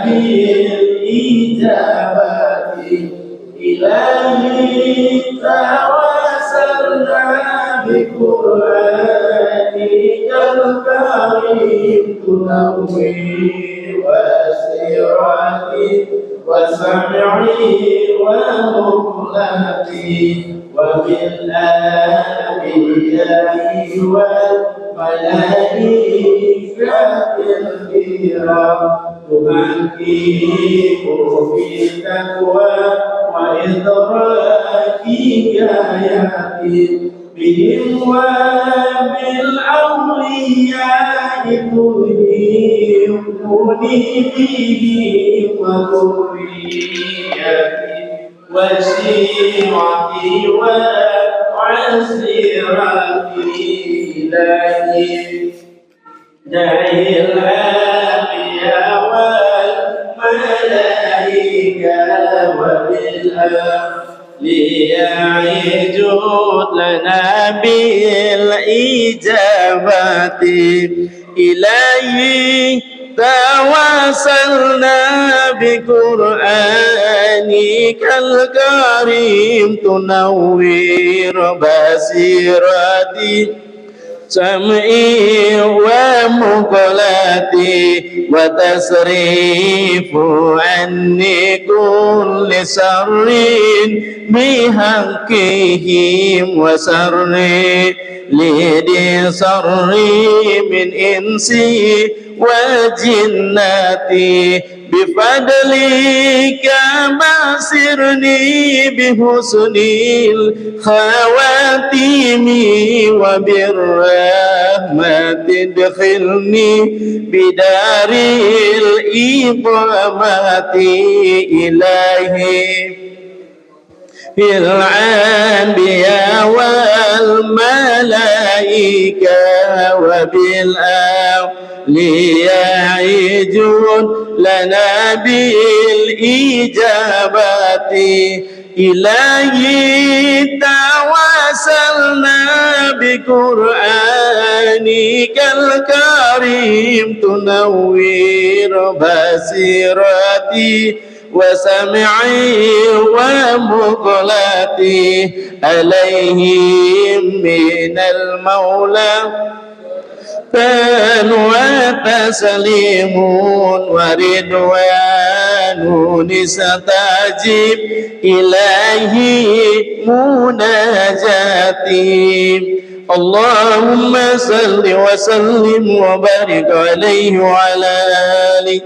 بالإجابة إليه توسلنا بقرآنك الكريم تنوير وسيرتي وسمعي ومقلتي وبالأنبياء والملائكة الكرام تحكيم بالتقوى وإدراك آياتي بهم وبالأولياء تلهمني بهم وذريتي وشيعتي وعسيرتي إلهي دعي الأنبياء والملائكة وبالأولياء جود لنا بالإجابة إلهي تواصلنا بقرآنك الكريم تنوير بصيرتي سمعي ومقلتي وتصريف عني كل سر بحقهم وسري لدي سري من إنسي وجناتي بفضلك ما سرني بحسن الخواتيم وبالرحمة ادخلني بدار الإقامة إلهي في الأنبياء والملائكة وبالأولياء جود لنا بالإجابة إلهي تواصلنا بقرآنك الكريم تنوير بصيرتي وسمعي ومقلتي عليهم من المولى وتسليم ورضوان استجب إلهي مناجاتي اللهم صل وسلم وبارك عليه وعلى آله.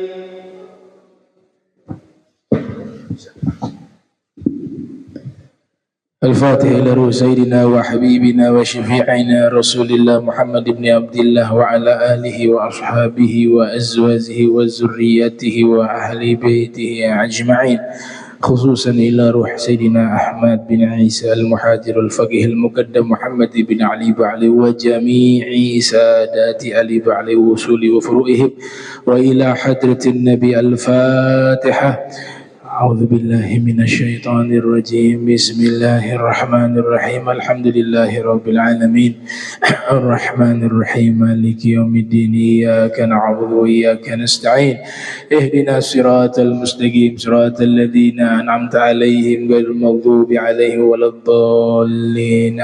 الفاتح إلى روح سيدنا وحبيبنا وشفيعنا رسول الله محمد بن عبد الله وعلى آله وأصحابه وأزواجه وذريته وأهل بيته أجمعين، خصوصا إلى روح سيدنا أحمد بن عيسى المحاضر الفقيه المقدم محمد بن علي بعلي وجميع سادات علي بعلي وصول وفروئهم، وإلى حضرة النبي. الفاتحة. أعوذ بالله من الشيطان الرجيم. بسم الله الرحمن الرحيم. الحمد لله رب العالمين الرحمن الرحيم مالك يوم الدين. إياك نعبد وإياك نستعين. اهدنا الصراط المستقيم صراط الذين أنعمت عليهم غير المغضوب عليهم ولا الضالين.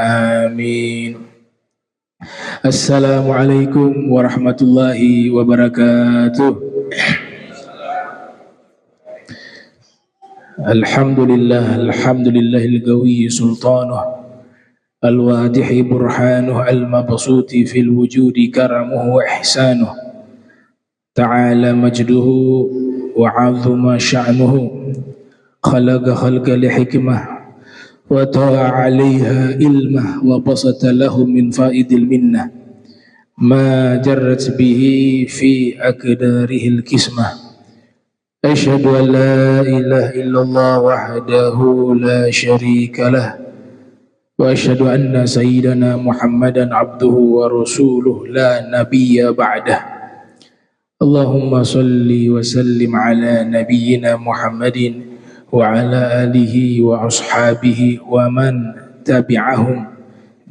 آمين. السلام عليكم ورحمة الله وبركاته. الحمد لله القوي سلطانه، الواضح برهانه، المبسوط في الوجود كرمه وإحسانه، تعالى مجده وعظم شأنه، خلق لحكمة وطاع عليها علمه، وبسط له من فائد المنة ما جرت به في أقداره الكسمة. أشهد أن لا إله إلا الله وحده لا شريك له، وأشهد أن سيدنا محمدا عبده ورسوله لا نبي بعده. اللهم صل وسلم على نبينا محمد وعلى آله وأصحابه ومن تبعهم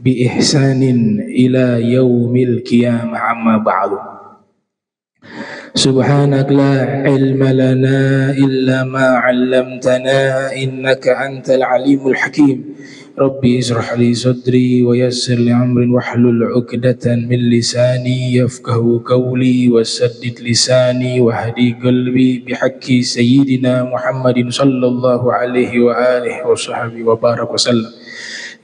بإحسان إلى يوم القيامة. أما بعد، سبحانك لا علم لنا إلا ما علمتنا إنك أنت العليم الحكيم ربي اشرح لي صدري ويسر لي أمري واحلل عقدة من لساني يفقه قولي وسدد لساني واهدي قلبي بحق سيدنا محمد صلى الله عليه وآله وصحبه وبارك وسلم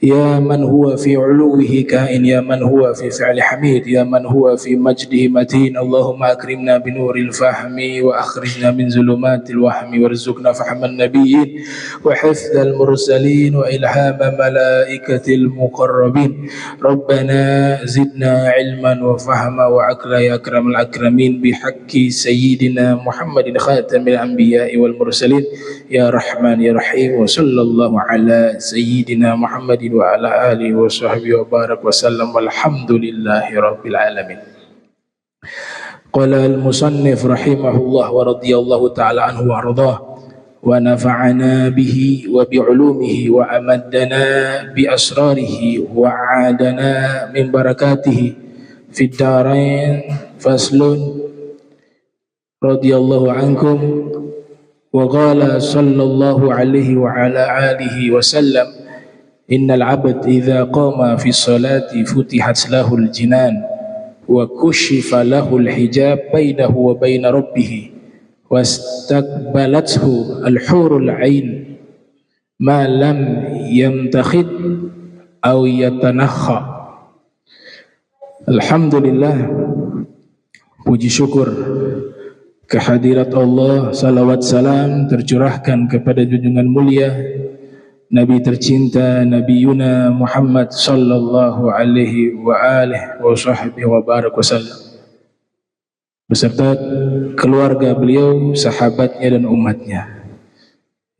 يا من هو في علوه كائن يا من هو في فعل حميد يا من هو في مجده متين اللهم أكرمنا بنور الفهم وأخرجنا من ظلمات الوهم وارزقنا فهم النبيين وحفظ المرسلين وإلهام ملائكة المقربين ربنا زدنا علما وفهما وعقلا يا أكرم الأكرمين بحق سيدنا محمد خاتم الأنبياء والمرسلين يا رحمن يا رحيم وصلى الله على سيدنا محمد وعلى آله وصحبه وبارك وسلم والحمد لله رب العالمين. قال المصنف رحمه الله ورضي الله تعالى عنه وارضاه ونفعنا به وبعلومه وأمدنا بأسراره وعادنا من بركاته في الدارين فصل رضي الله عنكم وقال صلى الله عليه وعلى آله وسلم إن العبد إذا قام في الصلاة فتحت له الجنان وكشف له الحجاب بينه وبين ربه واستقبلته الحور العين ما لم يمتخذ أو يتنخى. Alhamdulillah, puji syukur kehadirat Allah, salawat salam tercurahkan kepada junjungan mulia Nabi tercinta Nabi Yuna Muhammad sallallahu alaihi wa alihi wa sahbihi wa barak wasallam beserta keluarga beliau, sahabatnya dan umatnya.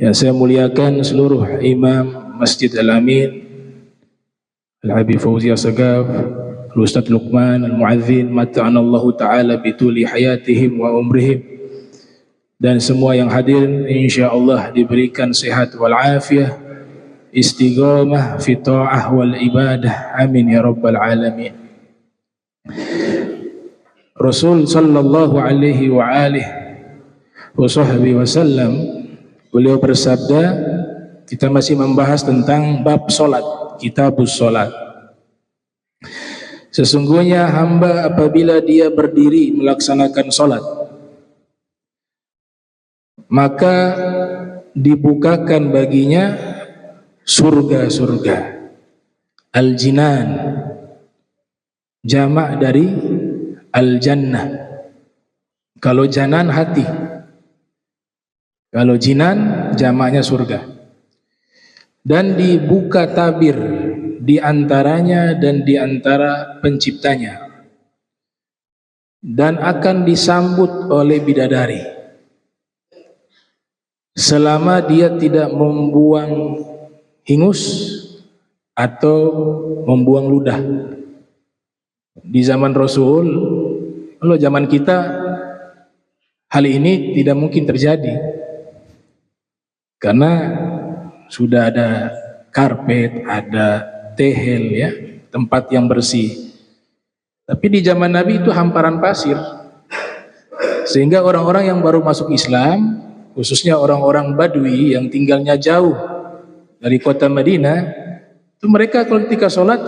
Yang saya muliakan seluruh imam Masjid Al-Amin, Al-Habib Fauzi As-Sagaf, Al-Ustaz Luqman Al-Mu'adzin, mata'anallahu ta'ala bituli hayatihim wa umrihim, dan semua yang hadir insyaallah diberikan sehat wal afiyah, istiqamah fi ta'ah wal ibadah, amin ya rabbal alamin. Rasul sallallahu alaihi wa alihi wa sahbihi wasallam beliau bersabda, kita masih membahas tentang bab solat, kitabus solat. Sesungguhnya hamba apabila dia berdiri melaksanakan solat, maka dibukakan baginya surga-surga, al-jinan, jamak dari al-jannah. Kalau janan hati, kalau jinan jamaknya surga. Dan dibuka tabir di antaranya dan di antara penciptanya, dan akan disambut oleh bidadari selama dia tidak membuang hingus atau membuang ludah. Di zaman Rasul, kalau zaman kita hal ini tidak mungkin terjadi karena sudah ada karpet, ada tehel, ya, tempat yang bersih. Tapi di zaman Nabi itu hamparan pasir, sehingga orang-orang yang baru masuk Islam, khususnya orang-orang Badui yang tinggalnya jauh dari kota Madinah, itu mereka kalau ketika sholat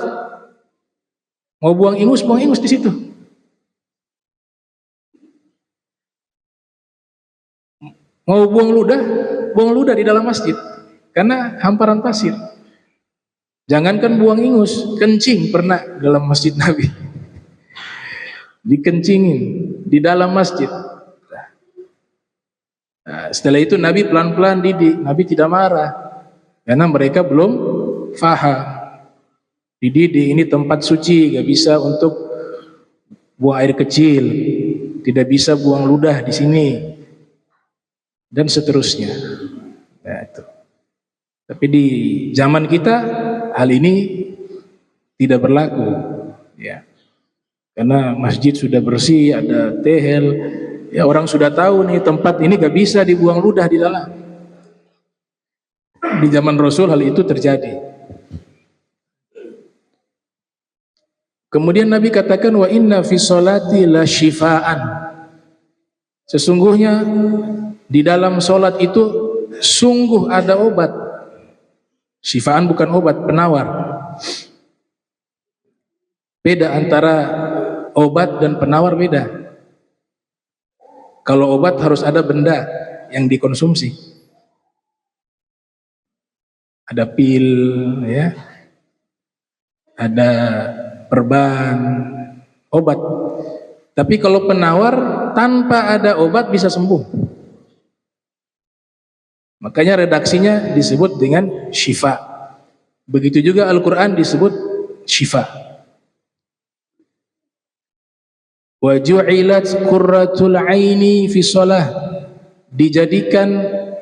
mau buang ingus di situ. Mau buang ludah di dalam masjid, karena hamparan pasir. Jangankan buang ingus, kencing pernah dalam masjid Nabi. Dikencingin di dalam masjid. Nah, setelah itu Nabi pelan-pelan didik, Nabi tidak marah, karena mereka belum faham. Dididik, ini tempat suci, gak bisa untuk buang air kecil, tidak bisa buang ludah di sini, dan seterusnya. Nah, itu. Tapi di zaman kita hal ini tidak berlaku, ya. Karena masjid sudah bersih, ada tehel, ya, orang sudah tahu nih tempat ini gak bisa dibuang ludah di dalam. Di zaman Rasul hal itu terjadi. Kemudian Nabi katakan, wa inna fi sholati la shifaan. Sesungguhnya di dalam solat itu sungguh ada obat. Syifaan bukan obat, penawar. Beda antara obat dan penawar, beda. Kalau obat harus ada benda yang dikonsumsi. Ada pil, ya, ada perban, obat. Tapi kalau penawar tanpa ada obat bisa sembuh. Makanya redaksinya disebut dengan syifa. Begitu juga Al-Quran disebut syifa. Wa ju'ilat qurratul aini fi shalah, dijadikan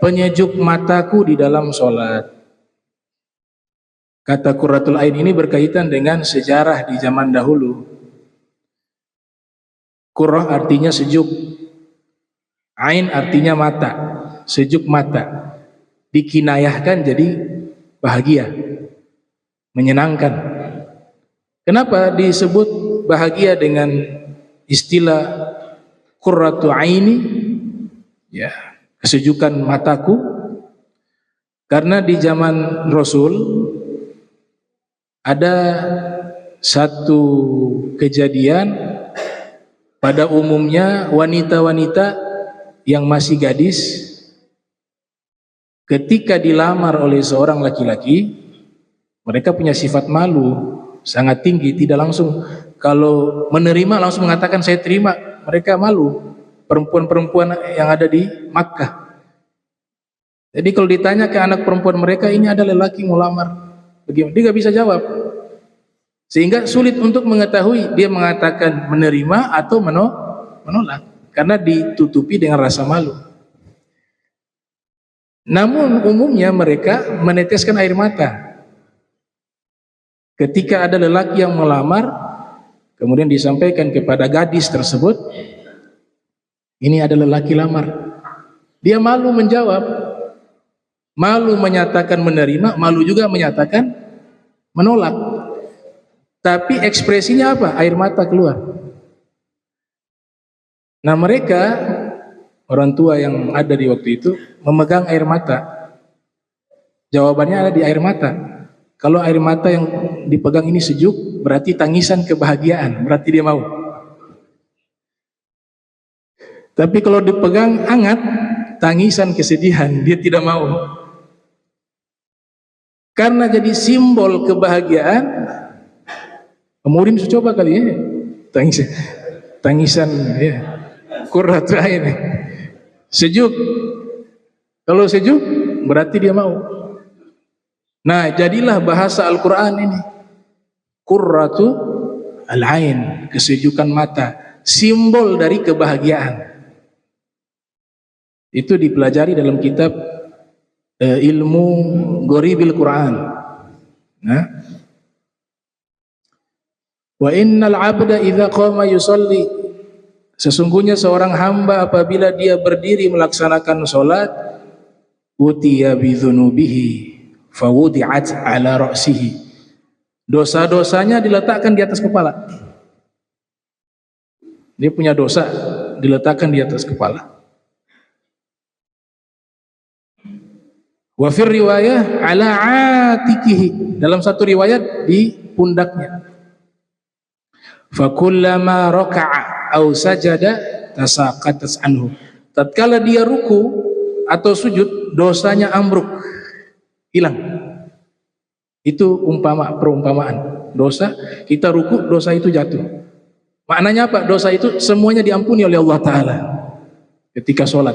penyejuk mataku di dalam salat. Kata qurratul ain ini berkaitan dengan sejarah di zaman dahulu. Qurrah artinya sejuk, ain artinya mata, sejuk mata. Dikinayahkan jadi bahagia, menyenangkan. Kenapa disebut bahagia dengan istilah qurratu aini, ya, kesejukan mataku? Karena di zaman Rasul ada satu kejadian, pada umumnya wanita-wanita yang masih gadis ketika dilamar oleh seorang laki-laki, mereka punya sifat malu sangat tinggi, tidak langsung kalau menerima langsung mengatakan saya terima. Mereka malu, perempuan-perempuan yang ada di Makkah. Jadi kalau ditanya ke anak perempuan mereka, ini ada lelaki mau lamar, bagaimana? Dia gak bisa jawab, sehingga sulit untuk mengetahui dia mengatakan menerima atau menolak, karena ditutupi dengan rasa malu. Namun umumnya mereka meneteskan air mata ketika ada lelaki yang melamar, kemudian disampaikan kepada gadis tersebut, ini ada lelaki lamar. Dia malu menjawab, malu menyatakan menerima, malu juga menyatakan menolak. Tapi ekspresinya apa? Air mata keluar. Nah, mereka orang tua yang ada di waktu itu memegang air mata. Jawabannya ada di air mata. Kalau air mata yang dipegang ini sejuk, berarti tangisan kebahagiaan, berarti dia mau. Tapi kalau dipegang hangat, tangisan kesedihan, dia tidak mau. Karena jadi simbol kebahagiaan, kemudian coba kali ya, tangisan ya, qurratu ain. Sejuk. Kalau sejuk berarti dia mau. Nah, jadilah bahasa Al-Quran ini qurratu al-ain, kesejukan mata, simbol dari kebahagiaan. Itu dipelajari dalam kitab ilmu Ghoribil Quran. Nah, wa innal abda idza qama yusalli, sesungguhnya seorang hamba apabila dia berdiri melaksanakan solat, utiya bidzunubihi fawudi'at ala ra'sihi, dosa-dosanya diletakkan di atas kepala. Dia punya dosa, diletakkan di atas kepala. Wa fir riwayah ala atikihi, dalam satu riwayat di pundaknya. Fa kullama raka'a aw sajada tasaqatas anhu, tatkala dia ruku atau sujud, dosanya ambruk, hilang. Itu perumpamaan dosa. Kita ruku, dosa itu jatuh. Maknanya apa? Dosa itu semuanya diampuni oleh Allah Ta'ala ketika sholat.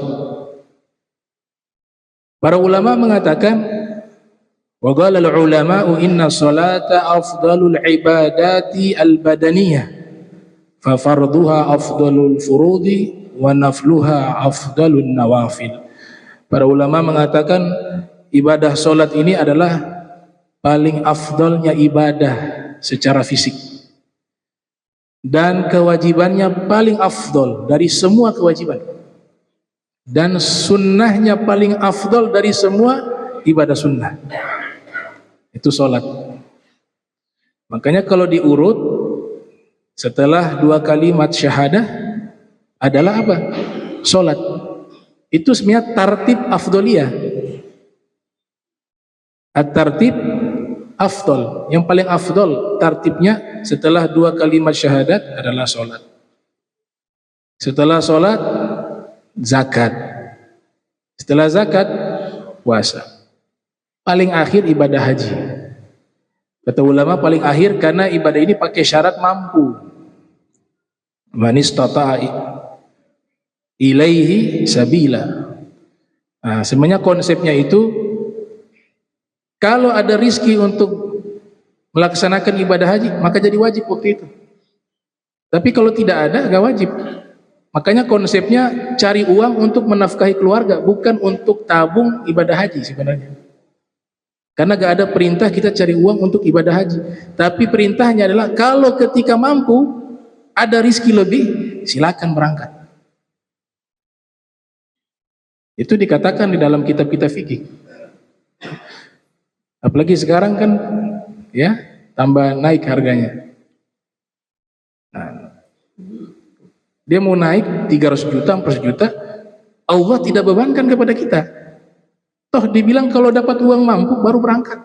Para ulama mengatakan, wa qala al-ulama'u inna salata afdalul ibadati al-badaniyah fa farduha afdalul furudi wa nafluha afdalun nawafil. Para ulama mengatakan ibadah salat ini adalah paling afdalnya ibadah secara fisik, dan kewajibannya paling afdal dari semua kewajiban, dan sunnahnya paling afdal dari semua ibadah sunnah. Itu salat. Makanya kalau diurut setelah dua kalimat syahadah adalah apa? sholat. Itu sebenarnya tartib afdoliyah. At-tartib afdol, yang paling afdol tartibnya setelah 2 kalimat syahadat adalah sholat. Setelah sholat, zakat. Setelah zakat, puasa. Paling akhir ibadah haji. Kata ulama paling akhir karena ibadah ini pakai syarat mampu. Man istata'a ilaihi sabila. Nah, sebenarnya konsepnya itu kalau ada rizki untuk melaksanakan ibadah haji, maka jadi wajib waktu itu. Tapi kalau tidak ada, gak wajib. Makanya konsepnya cari uang untuk menafkahi keluarga, bukan untuk tabung ibadah haji sebenarnya. Karena gak ada perintah kita cari uang untuk ibadah haji. Tapi perintahnya adalah kalau ketika mampu, ada rizki lebih, silakan berangkat. Itu dikatakan di dalam kitab-kitab fikih. Apalagi sekarang kan ya tambah naik harganya. Nah, dia mau naik 300 juta, 400 juta, Allah tidak bebankan kepada kita. Toh dibilang kalau dapat uang mampu baru berangkat.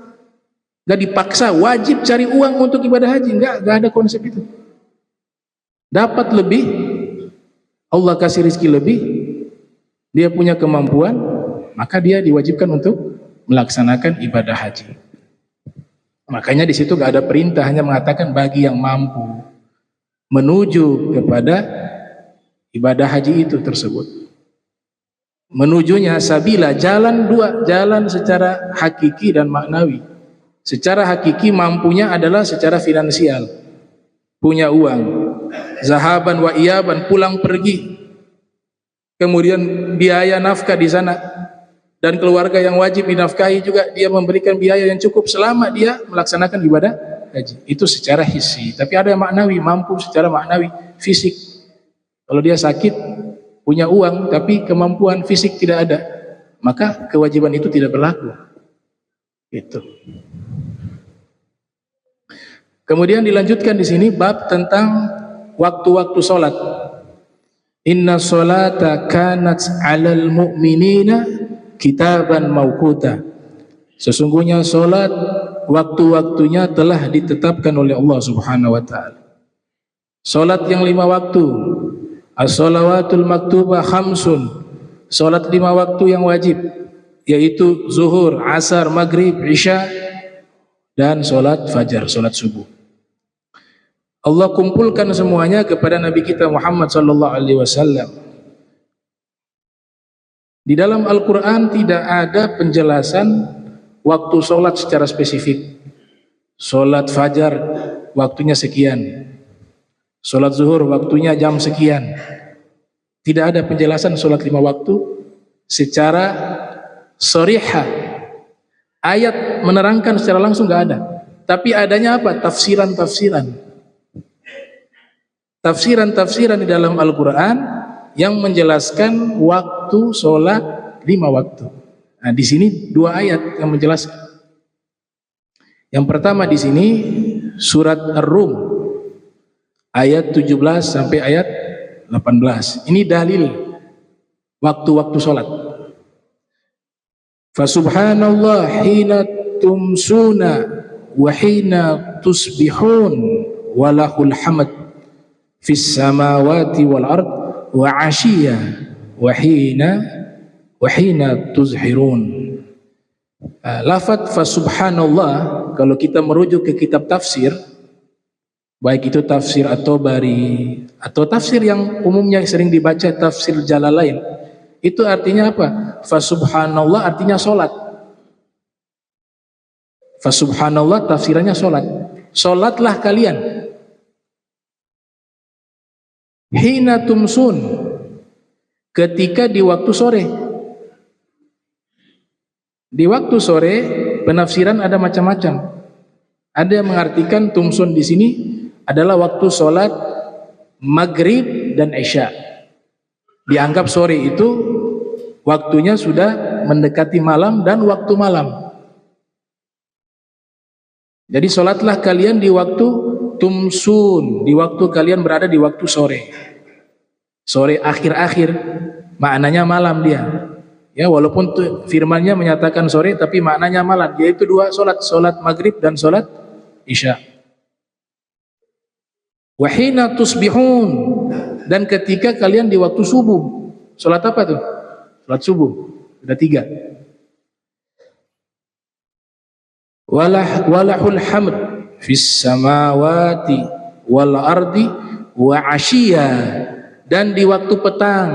Gak dipaksa, wajib cari uang untuk ibadah haji. Gak ada konsep itu. Dapat lebih, Allah kasih rezeki lebih, dia punya kemampuan, maka dia diwajibkan untuk melaksanakan ibadah haji. Makanya di situ gak ada perintah, hanya mengatakan bagi yang mampu menuju kepada ibadah haji itu tersebut. Menujunya sabila, jalan dua, jalan secara hakiki dan maknawi. Secara hakiki mampunya adalah secara finansial, punya uang, zahaban wa iyaban, pulang pergi, kemudian biaya nafkah di sana, dan keluarga yang wajib dinafkahi juga dia memberikan biaya yang cukup selama dia melaksanakan ibadah haji. Itu secara hissi. Tapi ada yang maknawi, mampu secara maknawi, fisik. Kalau dia sakit, punya uang tapi kemampuan fisik tidak ada, maka kewajiban itu tidak berlaku. Itu. Kemudian dilanjutkan di sini bab tentang waktu-waktu salat. Inna salata kanat 'alal mu'minina kitaban mauquta. Sesungguhnya salat waktu-waktunya telah ditetapkan oleh Allah Subhanahu wa taala. Salat yang 5 waktu. As-salawatul maktubah khamsun. Salat 5 waktu yang wajib, yaitu zuhur, asar, maghrib, isya, dan salat fajar, salat subuh. Allah kumpulkan semuanya kepada Nabi kita Muhammad sallallahu alaihi wasallam. Di dalam Al-Quran tidak ada penjelasan waktu sholat secara spesifik. Sholat fajar waktunya sekian, sholat zuhur waktunya jam sekian. Tidak ada penjelasan sholat 5 waktu secara sharihah. Ayat menerangkan secara langsung gak ada. Tapi adanya apa? Tafsiran-tafsiran. Tafsiran-tafsiran di dalam Al-Quran yang menjelaskan waktu sholat 5 waktu. Nah, di sini 2 ayat yang menjelaskan. Yang pertama di sini surat Ar-Rum ayat 17 sampai ayat 18. Ini dalil waktu-waktu sholat. Fasubhanallah hina tumsuna wa hina tusbihun walahul hamd fis samawati wal ard wa ashiya wa hina tuzhirun. Lafaz fasubhanallah kalau kita merujuk ke kitab tafsir, baik itu tafsir At-Tabari atau tafsir yang umumnya sering dibaca tafsir Jalalain, itu artinya apa? Fasubhanallah artinya sholat. Fasubhanallah tafsirannya sholat. Sholatlah kalian. Hina tumsun, ketika di waktu sore. Di waktu sore penafsiran ada macam-macam. Ada yang mengartikan tumsun di sini adalah waktu sholat maghrib dan isya. Dianggap sore itu waktunya sudah mendekati malam dan waktu malam. Jadi sholatlah kalian di waktu tumsun, di waktu kalian berada di waktu sore. Sore akhir-akhir maknanya malam dia. Ya, walaupun firmannya menyatakan sore, tapi maknanya malam, yaitu dua solat maghrib dan solat isya. Wahina tusbihun, dan ketika kalian di waktu subuh. Solat apa tuh? Solat subuh. Sudah 3. Walahul hamd fis samawati wal ardi wa asyiya, dan di waktu petang,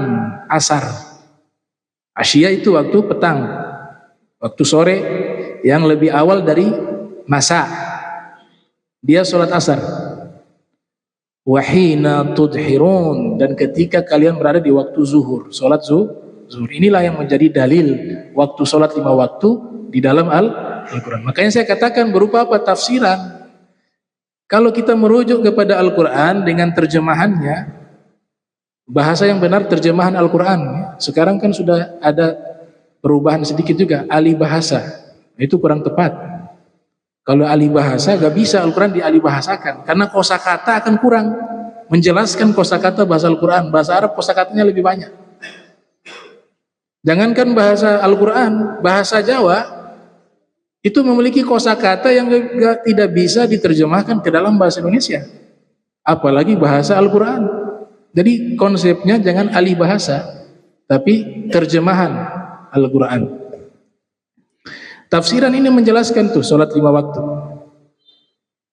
asar. Asyiya itu waktu petang, waktu sore yang lebih awal dari masa, dia solat asar. Wahina tudhirun, dan ketika kalian berada di waktu zuhur, solat zuhur. Inilah yang menjadi dalil waktu solat 5 waktu di dalam Al-Quran. Makanya saya katakan berupa apa? Tafsiran. Kalau kita merujuk kepada Al-Quran dengan terjemahannya, bahasa yang benar terjemahan Al-Quran. Sekarang kan sudah ada perubahan sedikit juga, alih bahasa. Itu kurang tepat. Kalau alih bahasa gak bisa Al-Quran dialih bahasakan, karena kosakata akan kurang menjelaskan kosakata bahasa Al-Quran. Bahasa Arab kosakatanya lebih banyak. Jangankan bahasa Al-Quran, bahasa Jawa itu memiliki kosakata yang tidak bisa diterjemahkan ke dalam bahasa Indonesia, apalagi bahasa Al-Quran. Jadi konsepnya jangan alih bahasa, tapi terjemahan Al-Quran. Tafsiran ini menjelaskan tuh solat 5 waktu.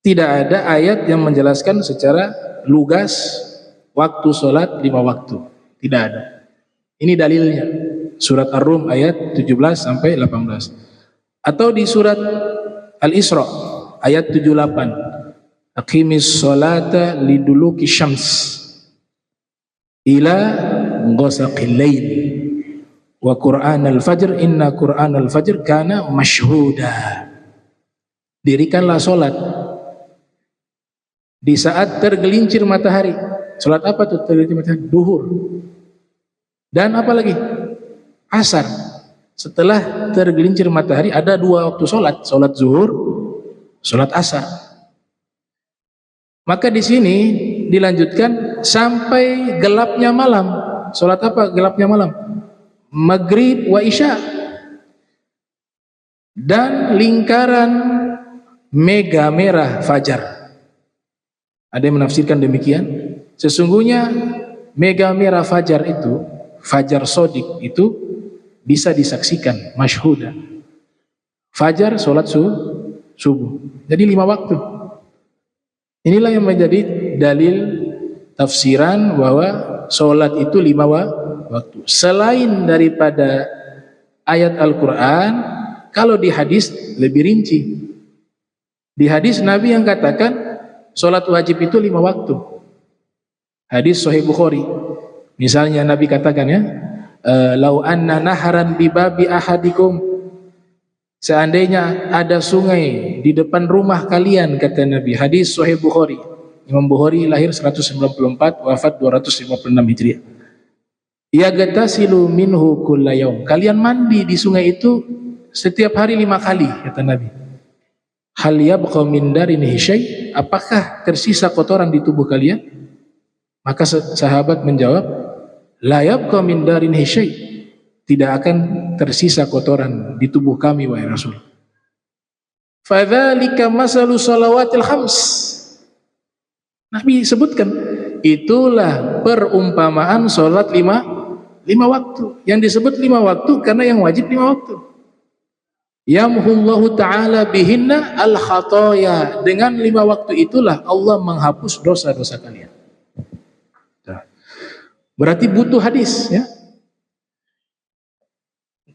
Tidak ada ayat yang menjelaskan secara lugas waktu solat 5 waktu. Tidak ada. Ini dalilnya. Surat Ar-Rum ayat 17 sampai 18. Atau di surat Al-Isra ayat 78. Aqimis sholata liduluki syams ila ghasaqil lail wa Qur'an al-fajr inna Qur'an al-fajr kana masyhuda. Dirikanlah solat di saat tergelincir matahari. Solat apa tuh tergelincir matahari? Duhur. Dan apa lagi? Asar. Setelah tergelincir matahari ada 2 waktu solat, solat zuhur, solat asar. Maka di sini dilanjutkan sampai gelapnya malam. Solat apa gelapnya malam? Maghrib wa isya. Dan lingkaran mega merah fajar. Ada yang menafsirkan demikian. Sesungguhnya mega merah fajar itu, fajar sodik itu bisa disaksikan, masyhuda. Fajar solat subuh. Jadi 5 waktu. Inilah yang menjadi dalil tafsiran bahwa solat itu 5 waktu. Selain daripada ayat Al-Quran, kalau di hadis lebih rinci. Di hadis Nabi yang katakan solat wajib itu 5 waktu. Hadis Sahih Bukhari. Misalnya Nabi katakan ya, lau anna naharan bi babi ahadikum, seandainya ada sungai di depan rumah kalian, kata Nabi. Hadis Sahih Bukhari. Imam Bukhari lahir 194, wafat 256 Hijriah. Yagatasilu minhu kulla yaum. Kalian mandi di sungai itu setiap hari 5 kali, kata Nabi. Hal yabqa min darinihi syai', apakah tersisa kotoran di tubuh kalian? Maka sahabat menjawab, la yabqa min darinihi syai', tidak akan tersisa kotoran di tubuh kami wahai Rasul. Fadzalika masalu shalawatil khams. Nabi sebutkan, itulah perumpamaan salat 5 waktu. Yang disebut 5 waktu karena yang wajib 5 waktu. Yamhullahu ta'ala bihinna al-khataya. Dengan 5 waktu itulah Allah menghapus dosa-dosa kalian. Berarti butuh hadis ya.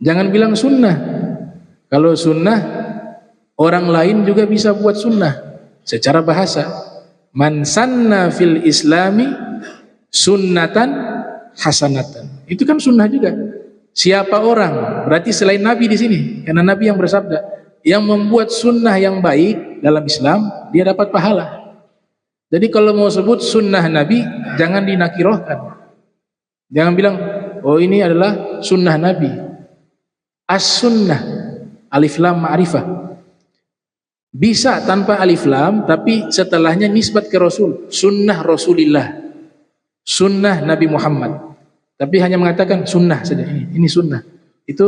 Jangan bilang sunnah. Kalau sunnah, orang lain juga bisa buat sunnah secara bahasa. Man sanna fil islami sunnatan hasanatan. Itu kan sunnah juga. Siapa orang? Berarti selain Nabi di sini, karena Nabi yang bersabda, yang membuat sunnah yang baik dalam Islam, dia dapat pahala. Jadi kalau mau sebut sunnah Nabi, jangan dinakirohkan. Jangan bilang, oh ini adalah sunnah Nabi. As-sunnah, alif lam ma'rifah. Bisa tanpa alif lam, tapi setelahnya nisbat ke Rasul. Sunnah Rasulillah, sunnah Nabi Muhammad. tapi hanya mengatakan sunnah saja, ini sunnah. Itu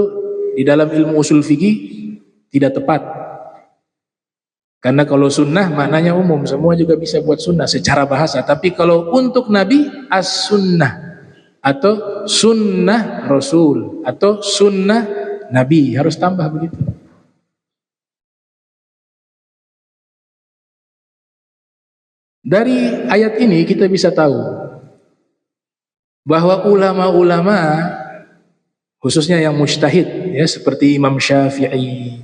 di dalam ilmu usul fikih tidak tepat. Karena kalau sunnah maknanya umum, semua juga bisa buat sunnah secara bahasa. Tapi kalau untuk Nabi, as-sunnah atau sunnah Rasul atau sunnah Nabi, harus tambah begitu. Dari ayat ini kita bisa tahu bahwa ulama-ulama khususnya yang mujtahid ya, seperti Imam Syafi'i,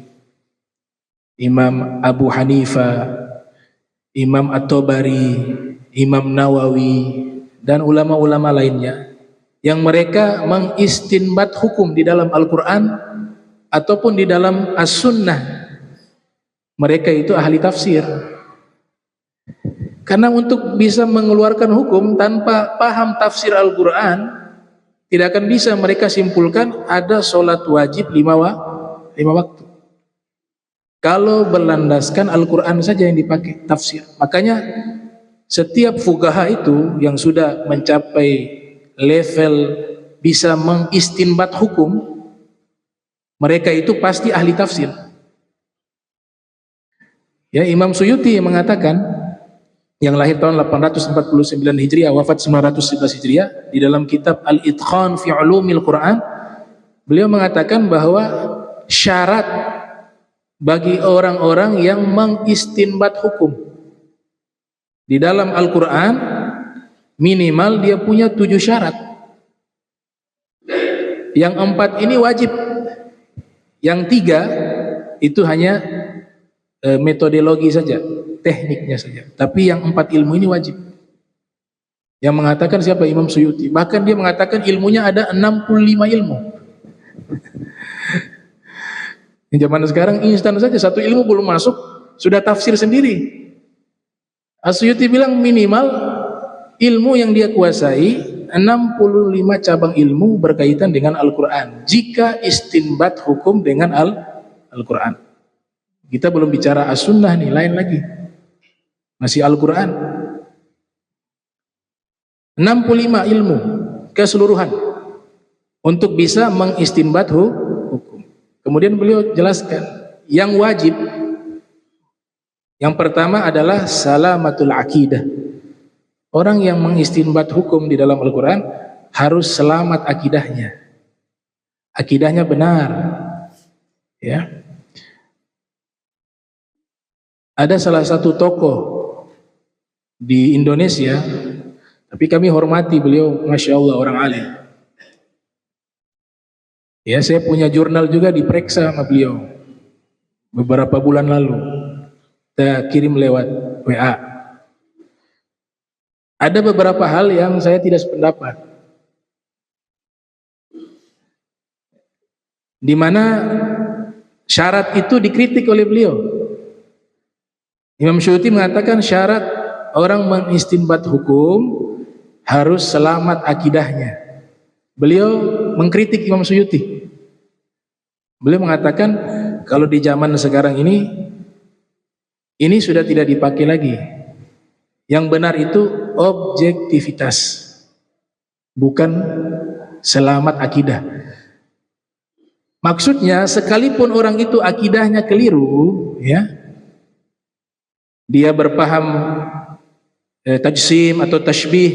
Imam Abu Hanifah, Imam At-Tabari, Imam Nawawi, dan ulama-ulama lainnya yang mereka mengistinbat hukum di dalam Al-Quran ataupun di dalam As-Sunnah, mereka itu ahli tafsir. Karena untuk bisa mengeluarkan hukum tanpa paham tafsir Al-Quran, tidak akan bisa mereka simpulkan ada sholat wajib 5 waktu. Kalau berlandaskan Al-Quran saja yang dipakai tafsir. Makanya setiap fuqaha itu yang sudah mencapai level bisa mengistinbat hukum, mereka itu pasti ahli tafsir. Ya, Imam Suyuti mengatakan, yang lahir tahun 849 Hijriah, wafat 911 Hijriah, di dalam kitab Al-Itqan fi Ulumil Quran, beliau mengatakan bahwa syarat bagi orang-orang yang mengistinbat hukum di dalam Al-Quran, minimal dia punya 7 syarat. Yang 4 ini wajib, yang 3 itu hanya metodologi saja, tekniknya saja. Tapi yang 4 ilmu ini wajib. Yang mengatakan siapa? Imam Suyuti. Bahkan dia mengatakan ilmunya ada 65 ilmu. Di zaman sekarang instan saja, satu ilmu belum masuk sudah tafsir sendiri. As-Suyuti bilang minimal ilmu yang dia kuasai 65 cabang ilmu berkaitan dengan Al-Quran jika istinbat hukum dengan Al-Quran. Kita belum bicara As-Sunnah nih, lain lagi, masih Al-Quran. 65 ilmu keseluruhan untuk bisa mengistinbat hukum. Kemudian beliau jelaskan yang wajib, yang pertama adalah salamatul akidah. Orang yang mengistinbat hukum di dalam Al-Quran harus selamat akidahnya, akidahnya benar. Ya, ada salah satu tokoh di Indonesia, tapi kami hormati beliau, Masya Allah, orang alim. Ya, saya punya jurnal juga diperiksa sama beliau beberapa bulan lalu, saya kirim lewat WA. Ada beberapa hal yang saya tidak sependapat, di mana syarat itu dikritik oleh beliau. Imam Suyuti mengatakan syarat orang mengistinbat hukum harus selamat akidahnya. Beliau mengkritik Imam Suyuti. Beliau mengatakan kalau di zaman sekarang ini sudah tidak dipakai lagi. Yang benar itu objektivitas, bukan selamat akidah. Maksudnya sekalipun orang itu akidahnya keliru, ya, dia berpaham tajsim atau tashbih,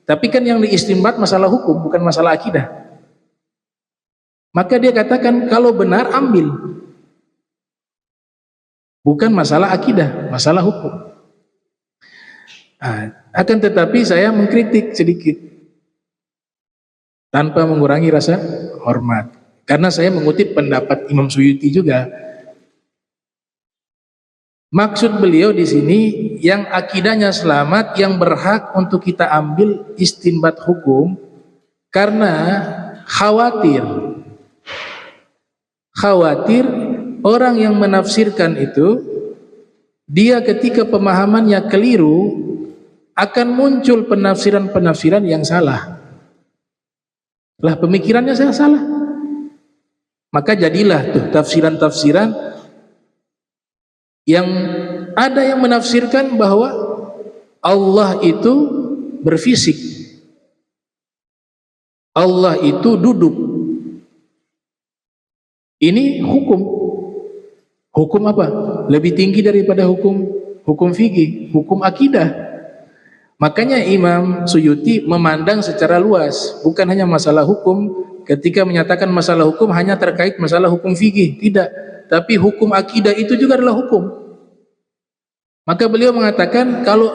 tapi kan yang diistinbat masalah hukum, bukan masalah akidah. Maka dia katakan kalau benar ambil, bukan masalah akidah, masalah hukum. Akan tetapi saya mengkritik sedikit tanpa mengurangi rasa hormat, karena saya mengutip pendapat Imam Suyuti juga. Maksud beliau di sini yang akidahnya selamat, yang berhak untuk kita ambil istinbat hukum, karena khawatir orang yang menafsirkan itu, dia ketika pemahamannya keliru akan muncul penafsiran-penafsiran yang salah. Lah pemikirannya saya salah. Maka jadilah tuh tafsiran-tafsiran yang ada yang menafsirkan bahwa Allah itu berfisik. Allah itu duduk. Ini hukum. Hukum apa? Lebih tinggi daripada hukum fikih, hukum akidah. Makanya Imam Suyuti memandang secara luas, bukan hanya masalah hukum. Ketika menyatakan masalah hukum hanya terkait masalah hukum fikih, tidak. Tapi hukum akidah itu juga adalah hukum. Maka beliau mengatakan kalau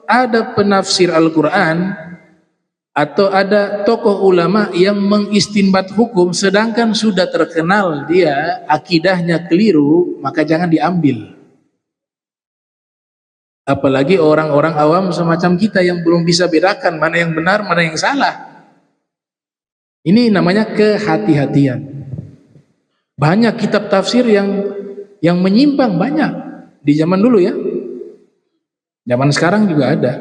ada penafsir Al-Quran atau ada tokoh ulama yang mengistinbat hukum sedangkan sudah terkenal dia akidahnya keliru, maka jangan diambil. Apalagi orang-orang awam semacam kita yang belum bisa bedakan mana yang benar, mana yang salah. Ini namanya kehati-hatian. Banyak kitab tafsir yang menyimpang, banyak di zaman dulu ya. Zaman sekarang juga ada.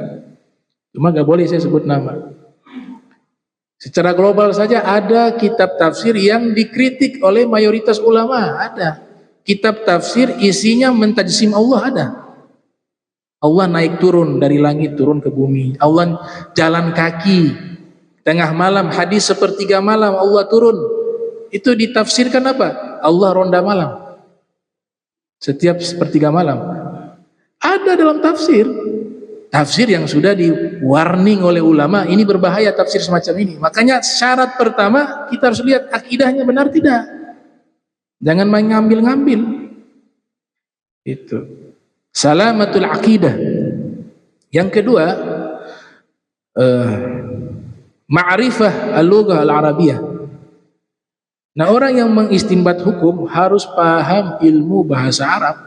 Cuma gak boleh saya sebut nama. Secara global saja ada kitab tafsir yang dikritik oleh mayoritas ulama, ada. Kitab tafsir isinya mentajsim Allah, ada. Allah naik turun dari langit turun ke bumi. Allah jalan kaki tengah malam, hadis sepertiga malam Allah turun. Itu ditafsirkan apa? Allah ronda malam. Setiap sepertiga malam. Ada dalam tafsir. Tafsir yang sudah di warning oleh ulama, ini berbahaya tafsir semacam ini. Makanya syarat pertama kita harus lihat akidahnya benar tidak. Jangan main ngambil-ngambil. Itu. Salamatul aqidah. Yang kedua, ma'rifah al-lughah al-arabiyah. Nah, orang yang mengistinbat hukum harus paham ilmu bahasa Arab.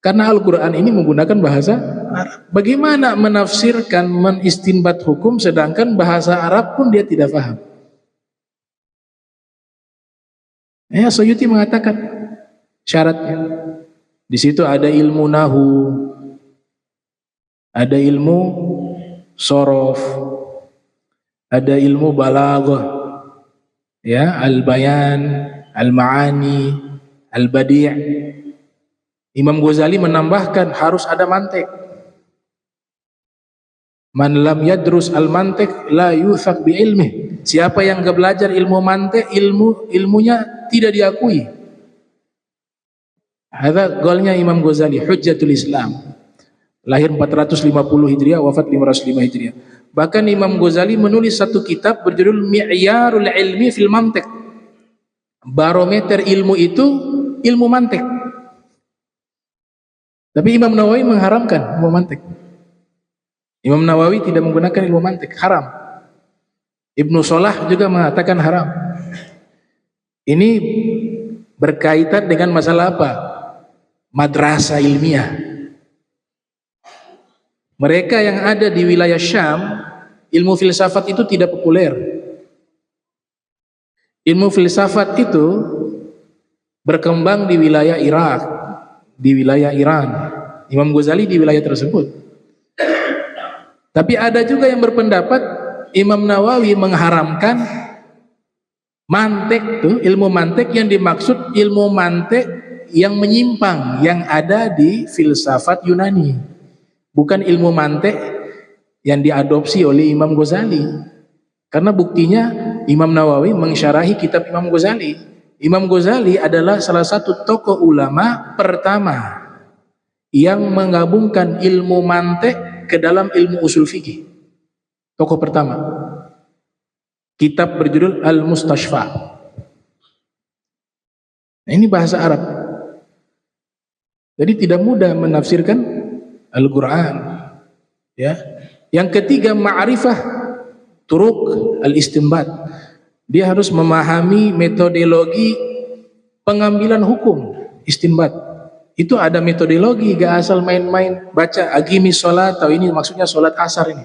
Karena Al-Quran ini menggunakan bahasa Arab. Bagaimana menafsirkan, menistinbat hukum sedangkan bahasa Arab pun dia tidak paham? Ya, Suyuti mengatakan syaratnya. Di situ ada ilmu nahu, ada ilmu sorof, ada ilmu balaghah, ya, al-bayan, al-ma'ani, al-badi'. Imam Ghazali menambahkan harus ada mantik. Man lam yadrus al-mantik la yuthaq bi ilmih. Siapa yang enggak belajar ilmu mantik, ilmunya tidak diakui. Hadza qaulnya Imam Ghazali, Hujjatul Islam. Lahir 450 Hijriah, wafat 505 Hijriah. Bahkan Imam Ghazali menulis satu kitab berjudul Mi'yarul Ilmi fil Mantiq. Barometer ilmu itu ilmu mantik. Tapi Imam Nawawi mengharamkan ilmu mantik. Imam Nawawi tidak menggunakan ilmu mantik, haram. Ibnu Shalah juga mengatakan haram. Ini berkaitan dengan masalah apa? Madrasah ilmiah. Mereka yang ada di wilayah Syam, ilmu filsafat itu tidak populer. Ilmu filsafat itu berkembang di wilayah Irak, di wilayah Iran. Imam Ghazali di wilayah tersebut. Tapi ada juga yang berpendapat Imam Nawawi mengharamkan mantik tuh, ilmu mantik yang dimaksud ilmu mantik yang menyimpang yang ada di filsafat Yunani. Bukan ilmu mantik yang diadopsi oleh Imam Ghazali. Karena buktinya Imam Nawawi mensyarahi kitab Imam Ghazali. Imam Ghazali adalah salah satu tokoh ulama pertama yang menggabungkan ilmu mantik ke dalam ilmu usul fikih. Tokoh pertama. Kitab berjudul Al-Mustashfa. Nah, ini bahasa Arab. Jadi tidak mudah menafsirkan Al-Quran. Ya. Yang ketiga, ma'rifah turuk al-istinbat. Dia harus memahami metodologi pengambilan hukum istinbat. Itu ada metodologi, gak asal main-main baca aqimis sholat, atau ini maksudnya sholat asar ini.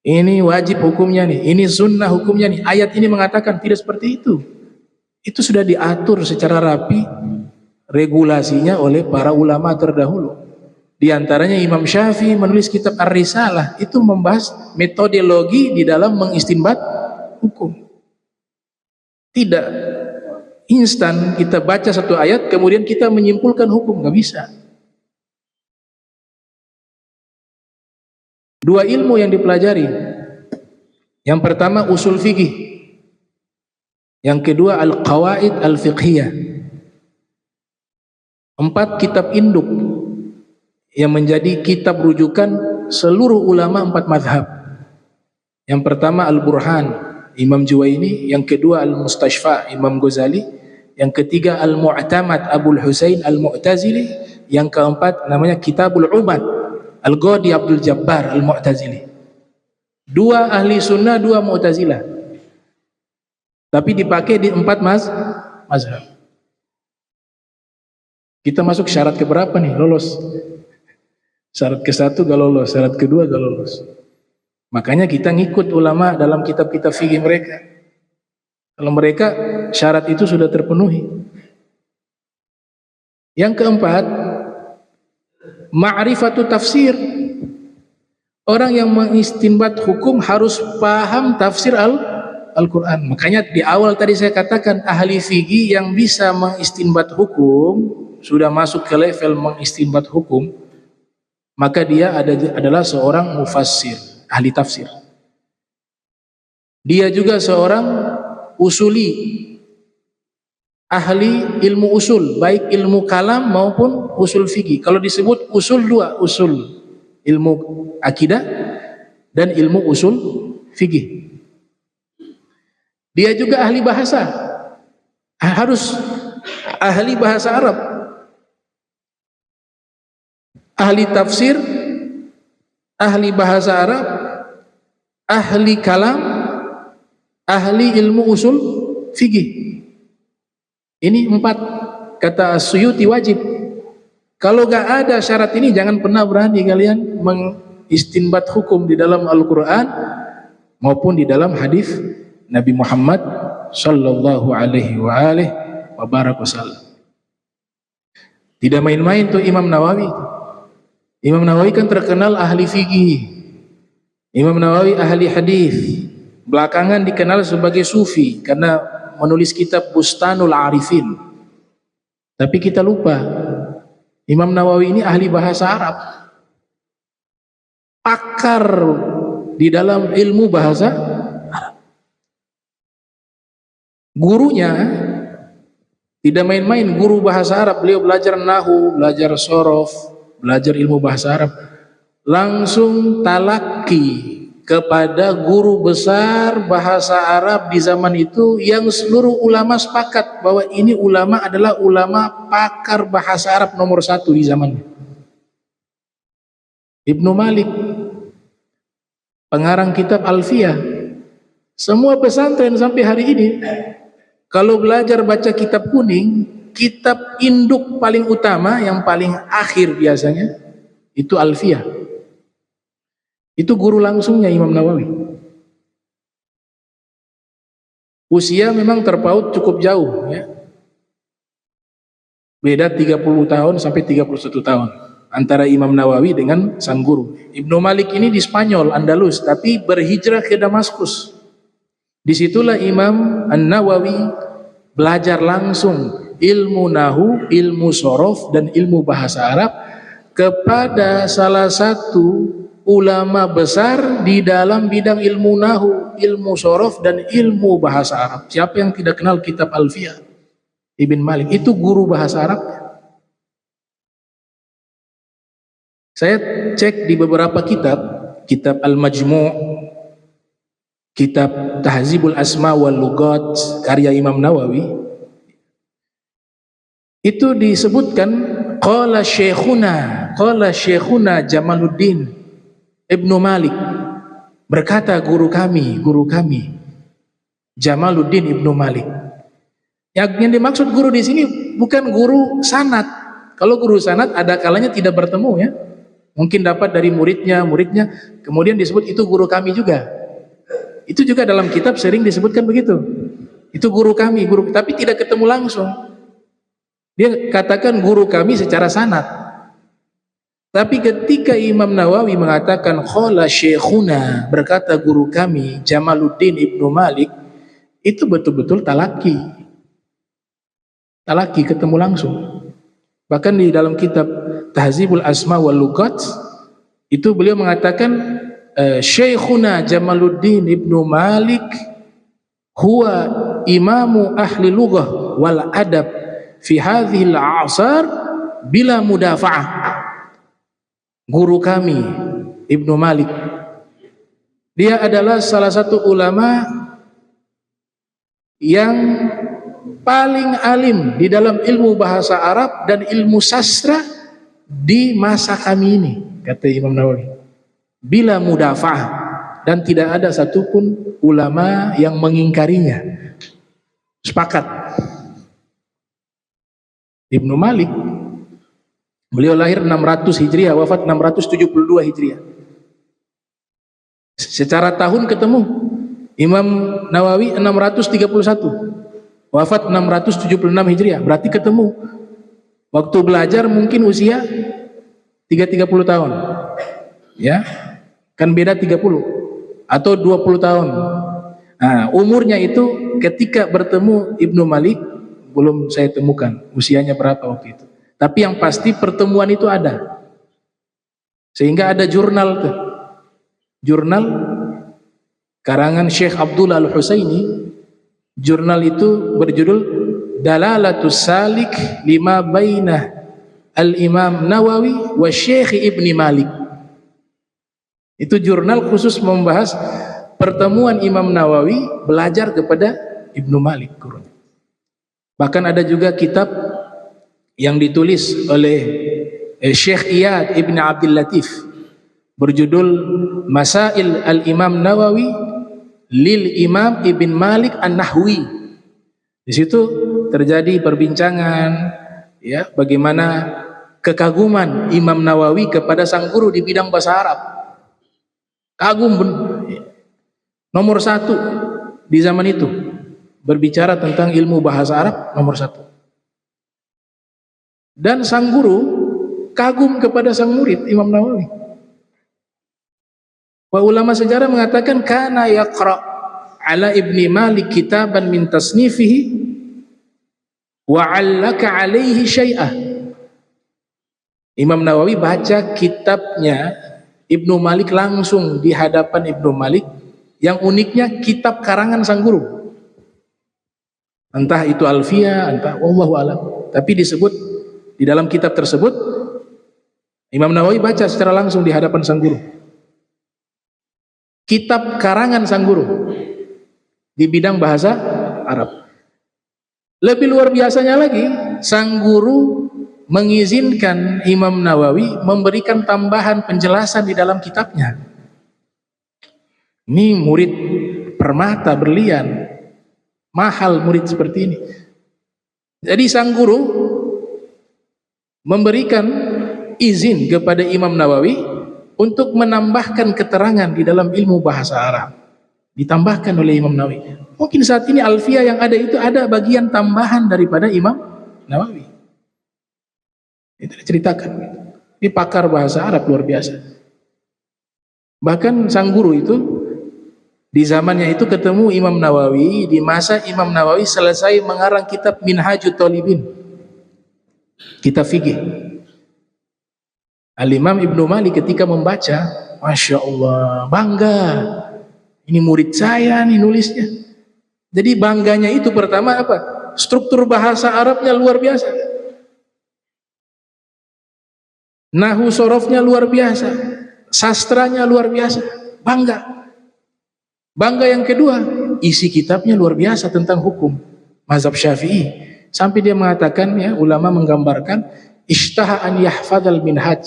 Ini wajib hukumnya nih, ini sunnah hukumnya nih. Ayat ini mengatakan tidak seperti itu. Itu sudah diatur secara rapi regulasinya oleh para ulama terdahulu. Di antaranya Imam Syafi'i menulis kitab Ar-Risalah, itu membahas metodologi di dalam mengistinbat hukum. Tidak instan kita baca satu ayat kemudian kita menyimpulkan hukum, nggak bisa. Dua ilmu yang dipelajari, Yang pertama usul fikih, yang kedua al-qawaid al-fiqhiyah. 4 kitab induk yang menjadi kitab rujukan seluruh ulama 4 mazhab. Yang pertama Al-Burhan Imam Juwaini, yang kedua Al-Mustashfa Imam Ghazali, yang ketiga Al-Mu'tamad Abul Husain Al-Mu'tazili, yang keempat namanya Kitabul Umad Al-Ghadi Abdul Jabbar Al-Mu'tazili. 2 ahli sunnah, 2 Mu'tazilah, tapi dipakai di 4 mazhab. Kita masuk syarat keberapa nih lolos? Syarat ke-1 gak lolos, syarat kedua gak lolos. Makanya kita ngikut ulama dalam kitab-kitab fikih mereka. Kalau mereka syarat itu sudah terpenuhi. Yang keempat, ma'rifatu tafsir. Orang yang mengistinbat hukum harus paham tafsir Al-Quran. Makanya di awal tadi saya katakan ahli fikih yang bisa mengistinbat hukum, sudah masuk ke level mengistinbat hukum, maka dia adalah seorang mufassir, ahli tafsir. Dia juga seorang usuli, ahli ilmu usul, baik ilmu kalam maupun usul fikih. Kalau disebut usul 2, usul ilmu akidah dan ilmu usul fikih. Dia juga ahli bahasa, harus ahli bahasa Arab, ahli tafsir, ahli bahasa Arab, ahli kalam, ahli ilmu usul fikih. Ini 4 kata As-Suyuti wajib. Kalau gak ada syarat ini, jangan pernah berani kalian mengistinbat hukum di dalam Al-Quran maupun di dalam hadis Nabi Muhammad sallallahu alaihi wa barak wasallam. Tidak main-main tuh Imam Nawawi. Imam Nawawi kan terkenal ahli fikih. Imam Nawawi ahli hadis. Belakangan dikenal sebagai sufi karena menulis kitab Bustanul Arifin. Tapi kita lupa, Imam Nawawi ini ahli bahasa Arab, pakar di dalam ilmu bahasa Arab. Gurunya tidak main-main, guru bahasa Arab. Beliau belajar nahu, belajar sorof, belajar ilmu bahasa Arab, langsung talaki kepada guru besar bahasa Arab di zaman itu yang seluruh ulama sepakat bahwa ini ulama adalah ulama pakar bahasa Arab nomor 1 di zamannya. Ibnu Malik, pengarang kitab Alfiyah. Semua pesantren sampai hari ini kalau belajar baca kitab kuning, kitab induk paling utama yang paling akhir biasanya itu Alfiyah. Itu guru langsungnya Imam Nawawi. Usia memang terpaut cukup jauh ya. Beda 30 tahun sampai 31 tahun antara Imam Nawawi dengan sang guru. Ibnu Malik ini di Spanyol, Andalus, tapi berhijrah ke Damaskus. Disitulah Imam An-Nawawi belajar langsung ilmu nahu, ilmu sorof, dan ilmu bahasa Arab kepada salah satu ulama besar di dalam bidang ilmu nahu, ilmu sorof, dan ilmu bahasa Arab. Siapa yang tidak kenal kitab Alfiyah Ibn Malik? Itu guru bahasa Arab. Saya cek di beberapa kitab, kitab Al-Majmu', kitab Tahzibul Asma wal Lughat karya Imam Nawawi, itu disebutkan qala syekhuna Jamaluddin Ibnu Malik, berkata guru kami Jamaluddin Ibnu Malik. Yang dimaksud guru di sini bukan guru sanad. Kalau guru sanad ada kalanya tidak bertemu ya, mungkin dapat dari muridnya, kemudian disebut itu guru kami juga. Itu juga dalam kitab sering disebutkan begitu. Itu guru kami, tapi tidak ketemu langsung. Dia katakan guru kami secara sanad. Tapi ketika Imam Nawawi mengatakan qala syekhuna, berkata guru kami Jamaluddin Ibnu Malik, itu betul-betul talaki, ketemu langsung. Bahkan di dalam kitab Tahzibul Asma wal Lughat itu beliau mengatakan Syekhuna Jamaluddin Ibnu Malik huwa imamu ahli lughah wal adab fi hadhihi al-a'sar bila mudafa'ah. Guru kami Ibnu Malik, dia adalah salah satu ulama yang paling alim di dalam ilmu bahasa Arab dan ilmu sastra di masa kami ini, kata Imam Nawawi, bila mudafa'ah, dan tidak ada satupun ulama yang mengingkarinya. Sepakat. Ibnu Malik, beliau lahir 600 Hijriah, wafat 672 Hijriah. Secara tahun ketemu, Imam Nawawi 631, wafat 676 Hijriah, berarti ketemu. Waktu belajar mungkin usia 30 tahun, ya, kan beda 30 atau 20 tahun. Nah, umurnya itu ketika bertemu Ibnu Malik belum saya temukan usianya berapa waktu itu. Tapi yang pasti pertemuan itu ada. Sehingga ada jurnal tuh. Jurnal karangan Syekh Abdullah Al-Husaini. Jurnal itu berjudul Dalalatus Salik lima bainah Al-Imam Nawawi wa Syekh Ibni Malik. Itu jurnal khusus membahas pertemuan Imam Nawawi belajar kepada Ibnu Malik. Bahkan ada juga kitab yang ditulis oleh Syekh Iyad Ibn Abdul Latif berjudul Masail Al-Imam Nawawi lil Imam Ibn Malik An-Nahwi. Di situ terjadi perbincangan, ya, bagaimana kekaguman Imam Nawawi kepada sang guru di bidang bahasa Arab. Kagum, nomor satu di zaman itu, berbicara tentang ilmu bahasa Arab nomor satu. Dan sang guru kagum kepada sang murid Imam Nawawi. Wa ulama sejarah mengatakan kana yaqra ala Ibni Malik kitaban min tasnifihi wa 'allaka 'alaihi syai'ah. Imam Nawawi baca kitabnya Ibnu Malik langsung di hadapan Ibnu Malik. Yang uniknya kitab karangan sang guru. Entah itu Alfiyah, entah wallahu alam. Tapi disebut di dalam kitab tersebut Imam Nawawi baca secara langsung di hadapan sang guru. Kitab karangan sang guru di bidang bahasa Arab. Lebih luar biasanya lagi, sang guru mengizinkan Imam Nawawi memberikan tambahan penjelasan di dalam kitabnya. Ini murid permata berlian, mahal murid seperti ini. Jadi sang guru memberikan izin kepada Imam Nawawi untuk menambahkan keterangan di dalam ilmu bahasa Arab. Ditambahkan oleh Imam Nawawi. Mungkin saat ini Alfiyah yang ada itu ada bagian tambahan daripada Imam Nawawi. Itu diceritakan. Ini pakar bahasa Arab luar biasa. Bahkan sang guru itu di zamannya itu ketemu Imam Nawawi di masa Imam Nawawi selesai mengarang kitab Minhajut Thalibin, kitab fikih. Al-Imam Ibnu Malik ketika membaca, Masya Allah, bangga, ini murid saya nih nulisnya. Jadi bangganya itu pertama apa? Struktur bahasa Arabnya luar biasa, nahu sorofnya luar biasa, sastranya luar biasa, bangga. Bangga yang kedua, isi kitabnya luar biasa tentang hukum mazhab Syafi'i. Sampai dia mengatakan, ya, ulama menggambarkan ishtaha an yahfadzal minhaj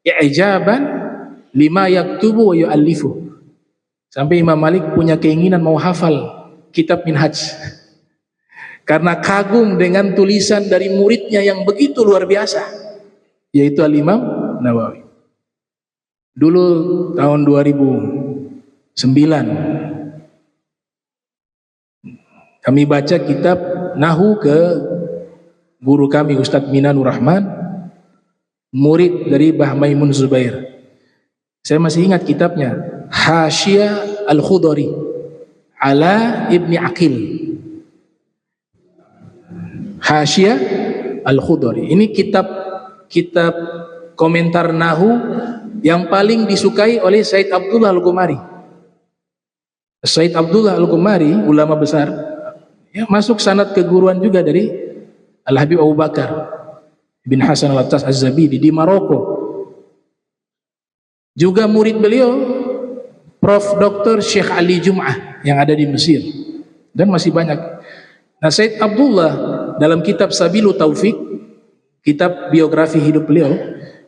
i'jaban lima yaktubu wa yu'allifu. Sampai Imam Malik punya keinginan mau hafal kitab Minhaj karena kagum dengan tulisan dari muridnya yang begitu luar biasa, yaitu Al-Imam Nawawi. Dulu tahun 2009 kami baca kitab Nahu ke guru kami Ustadz Minanur Rahman, murid dari Bah Maimun Zubair. Saya masih ingat kitabnya, Hasyiyah Al-Khudari ala Ibni Aqil. Hasyiyah Al-Khudari. Ini kitab komentar Nahu yang paling disukai oleh Said Abdullah Al-Qumari. Said Abdullah Al-Qumari, ulama besar, ya, masuk sanad keguruan juga dari Al-Habib Abu Bakar bin Hasan Al-Attas Az-Zabidi di Maroko. Juga murid beliau Prof. Dr. Syekh Ali Jum'ah yang ada di Mesir, dan masih banyak. Nah, Said Abdullah dalam kitab Sabilu Taufik, kitab biografi hidup beliau,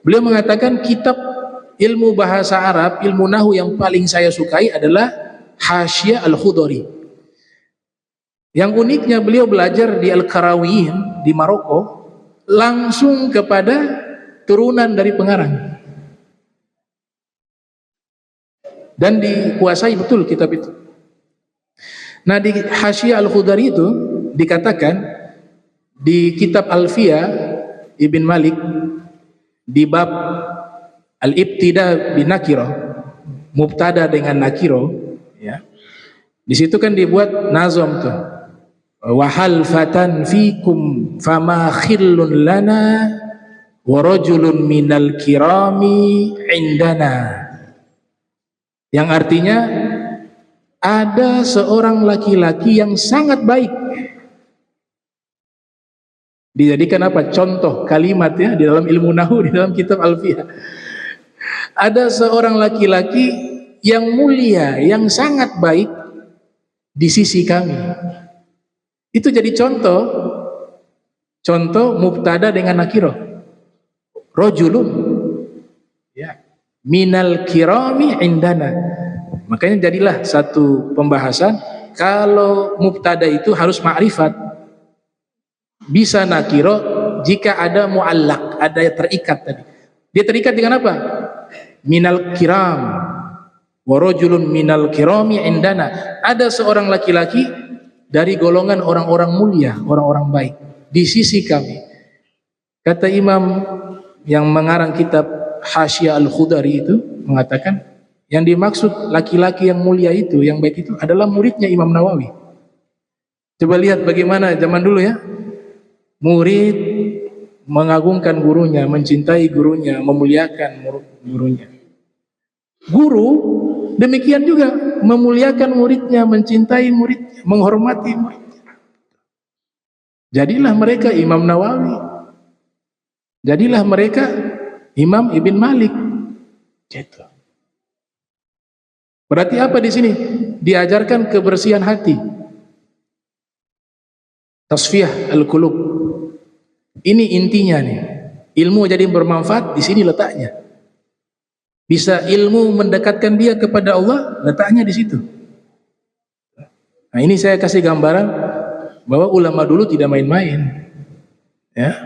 beliau mengatakan kitab ilmu bahasa Arab, ilmu nahwu yang paling saya sukai adalah Hasyiah Al-Khudari. Yang uniknya beliau belajar di Al-Qarawiyyin di Maroko, langsung kepada turunan dari pengarang, dan dikuasai betul kitab itu. Nah, di Hasyiah Al-Khudari itu dikatakan di kitab Alfiyah Ibn Malik di bab Al-Ibtida bin Nakirah, mubtada dengan nakiro, ya. Di situ kan dibuat nazam tuh. Wa hal fatan fikum fama khillun lana wa rajulun minal kirami indana. Yang artinya ada seorang laki-laki yang sangat baik. Dijadikan apa? Contoh kalimat, ya, di dalam ilmu nahwu, di dalam kitab Alfiyah. Ada seorang laki-laki yang mulia, yang sangat baik di sisi kami. Itu jadi contoh mubtada dengan nakiro. Rajulun, ya, minal kirami indana. Makanya jadilah satu pembahasan, kalau mubtada itu harus ma'rifat, bisa nakiro jika ada mu'allaq, ada terikat tadi. Dia terikat dengan apa? Minal kiram wa rajulun minal kirami indana. Ada seorang laki-laki dari golongan orang-orang mulia, orang-orang baik di sisi kami. Kata imam yang mengarang kitab Hasyiah Al-Khudari itu mengatakan, yang dimaksud laki-laki yang mulia itu, yang baik itu adalah muridnya Imam Nawawi. Coba lihat bagaimana zaman dulu, ya, murid mengagungkan gurunya, mencintai gurunya, memuliakan gurunya. Guru demikian juga memuliakan muridnya, mencintai muridnya, menghormati muridnya. Jadilah mereka Imam Nawawi, jadilah mereka Imam Ibn Malik. Gitu. Berarti apa di sini? Diajarkan kebersihan hati, tasfiyah al-qulub. Ini intinya nih. Ilmu jadi bermanfaat, di sini letaknya. Bisa ilmu mendekatkan dia kepada Allah, letaknya di situ. Nah, ini saya kasih gambaran bahwa ulama dulu tidak main-main, ya,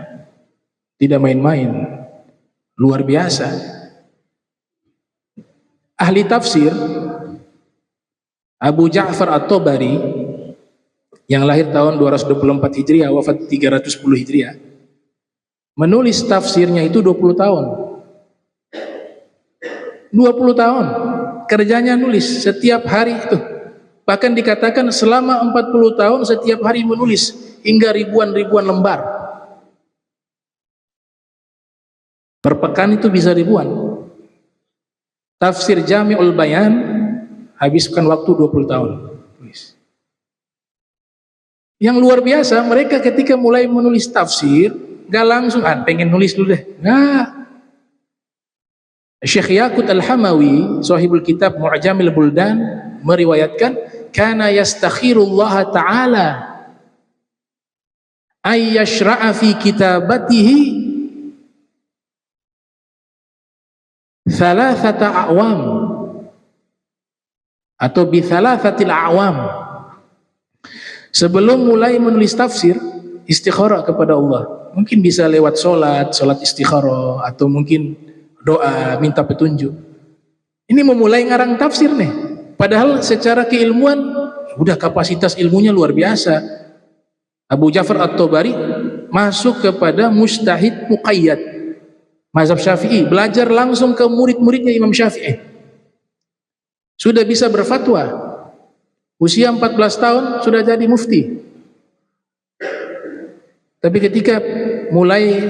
tidak main-main, luar biasa. Ahli tafsir Abu Ja'far At-Tabari yang lahir tahun 224 Hijriah, wafat 310 Hijriah, menulis tafsirnya itu 20 tahun. 20 tahun kerjanya nulis setiap hari itu. Bahkan dikatakan selama 40 tahun setiap hari menulis hingga ribuan lembar. Per pekan itu bisa ribuan. Tafsir Jami'ul Bayan habiskan waktu 20 tahun. Yang luar biasa, mereka ketika mulai menulis tafsir, gak langsung, pengen nulis dulu deh. Nah, Syekh Yaqut Al-Hamawi, sahibul kitab Mu'jamil Buldan, meriwayatkan, kana yastakhirullah ta'ala ay yashra'a fi kitabatihi thalathata a'wam, atau bi thalathatil a'wam. Sebelum mulai menulis tafsir, istikharah kepada Allah. Mungkin bisa lewat sholat istikharah, atau mungkin doa, minta petunjuk. Ini memulai ngarang tafsir nih. Padahal secara keilmuan, udah kapasitas ilmunya luar biasa. Abu Ja'far At-Tabari masuk kepada mujtahid muqayyad, mazhab Syafi'i, belajar langsung ke murid-muridnya Imam Syafi'i. Sudah bisa berfatwa. Usia 14 tahun sudah jadi mufti. Tapi ketika mulai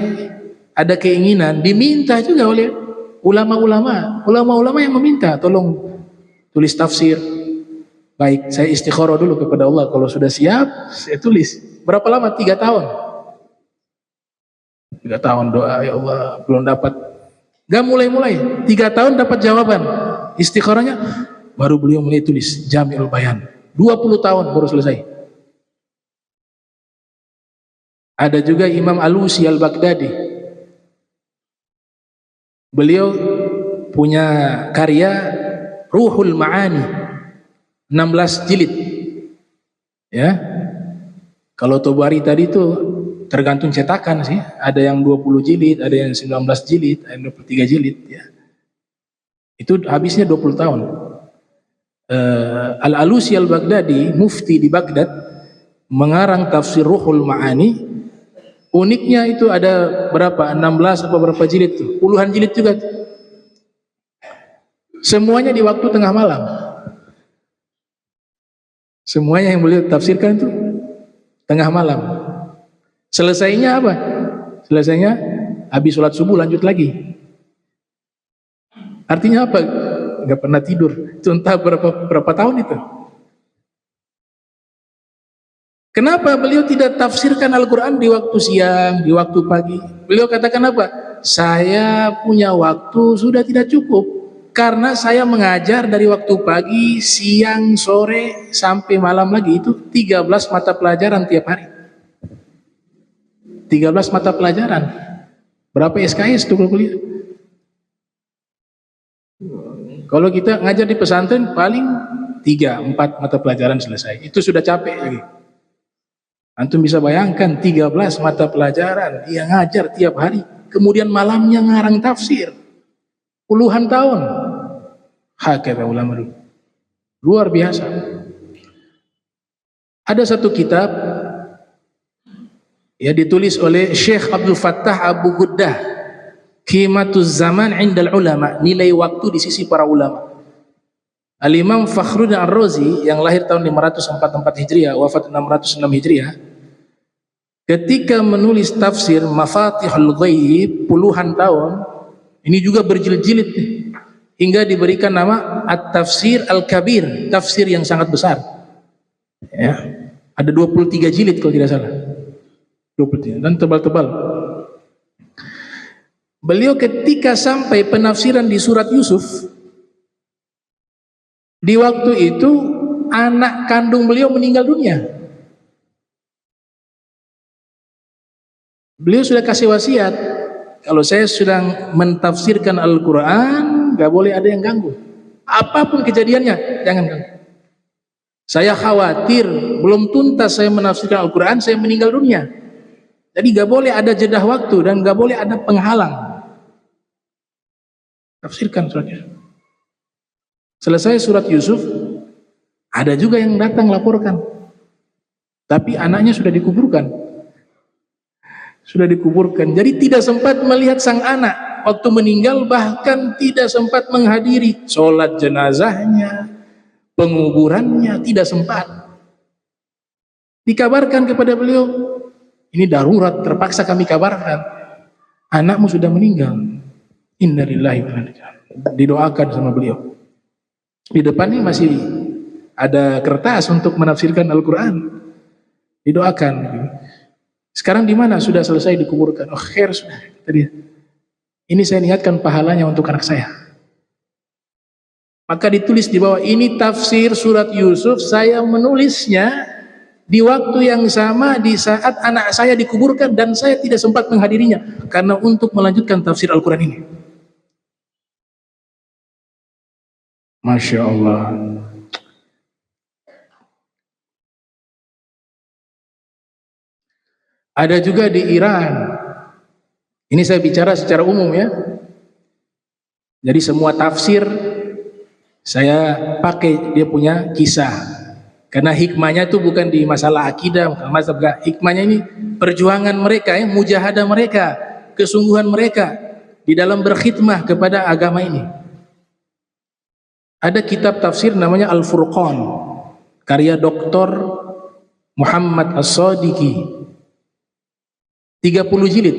ada keinginan, diminta juga oleh ulama-ulama yang meminta tolong tulis tafsir. Baik, saya istikharah dulu kepada Allah, kalau sudah siap saya tulis. Berapa lama? 3 tahun. 3 tahun doa, ya Allah, belum dapat. Gak mulai-mulai, 3 tahun dapat jawaban. Istikharahnya baru beliau mulai tulis Jami'ul Bayan. 20 tahun baru selesai. Ada juga Imam Alusi Al-Baghdadi. Beliau punya karya Ruhul Ma'ani, 16 jilid. Ya. Kalau Tobari tadi itu tergantung cetakan sih. Ada yang 20 jilid, ada yang 19 jilid, ada yang 23 jilid ya. Itu habisnya 20 tahun. Al-Alusi Al-Baghdadi, mufti di Baghdad, mengarang tafsir Ruhul Ma'ani. Uniknya itu ada berapa? 16 apa berapa jilid tuh? Puluhan jilid juga tuh. Semuanya di waktu tengah malam. Semuanya yang beliau tafsirkan itu tengah malam. Selesainya apa? Selesainya habis sholat subuh lanjut lagi. Artinya apa? Gak pernah tidur. Itu entah berapa tahun itu. Kenapa beliau tidak tafsirkan Al-Quran di waktu siang, di waktu pagi? Beliau katakan apa? Saya punya waktu sudah tidak cukup. Karena saya mengajar dari waktu pagi, siang, sore, sampai malam lagi. Itu 13 mata pelajaran tiap hari. 13 mata pelajaran. Berapa SKS itu kalau beliau? Kalau kita ngajar di pesantren paling 3-4 mata pelajaran selesai. Itu sudah capek lagi. Antum bisa bayangkan 13 mata pelajaran dia ngajar tiap hari, kemudian malamnya ngarang tafsir. Puluhan tahun. Hakata ulama dulu. Luar biasa. Ada satu kitab ya ditulis oleh Syekh Abdul Fattah Abu Guddah, Qimatuz Zaman 'indal Ulama, nilai waktu di sisi para ulama. Al-Imam Fakhruddin Ar-Razi yang lahir tahun 544 Hijriah, wafat 606 Hijriah, ketika menulis tafsir Mafatihul Ghaib puluhan tahun, ini juga berjilid-jilid hingga diberikan nama At-Tafsir Al-Kabir, tafsir yang sangat besar. Ya, ada 23 jilid kalau tidak salah. 23 dan tebal-tebal. Beliau ketika sampai penafsiran di surat Yusuf, di waktu itu anak kandung beliau meninggal dunia. Beliau sudah kasih wasiat, kalau saya sedang mentafsirkan Al-Quran, gak boleh ada yang ganggu. Apapun kejadiannya, jangan ganggu. Saya khawatir belum tuntas saya menafsirkan Al-Quran, saya meninggal dunia. Jadi gak boleh ada jedah waktu dan gak boleh ada penghalang. Tafsirkan surat Yusuf. Selesai surat Yusuf, ada juga yang datang laporkan. Tapi anaknya sudah dikuburkan. Sudah dikuburkan. Jadi tidak sempat melihat sang anak. Waktu meninggal bahkan tidak sempat menghadiri sholat jenazahnya, penguburannya, tidak sempat. Dikabarkan kepada beliau, ini darurat, terpaksa kami kabarkan. Anakmu sudah meninggal. Innalillahi wa inna ilaihi raji'un. Didoakan sama beliau. Di depannya masih ada kertas untuk menafsirkan Al-Quran. Didoakan. Sekarang di mana? Sudah selesai dikuburkan. Oh, khair sudah. Tadi. Ini saya niatkan pahalanya untuk anak saya. Maka ditulis di bawah, ini tafsir surat Yusuf, saya menulisnya di waktu yang sama di saat anak saya dikuburkan dan saya tidak sempat menghadirinya karena untuk melanjutkan tafsir Al-Quran ini. Masya Allah. Ada juga di Iran. Ini saya bicara secara umum ya. Jadi semua tafsir saya pakai dia punya kisah. Karena hikmahnya itu bukan di masalah akidah, masalah hikmahnya ini perjuangan mereka ya, mujahadah mereka, kesungguhan mereka di dalam berkhidmah kepada agama ini. Ada kitab tafsir namanya Al-Furqan, karya Dr. Muhammad As-Sadiqi, 30 jilid.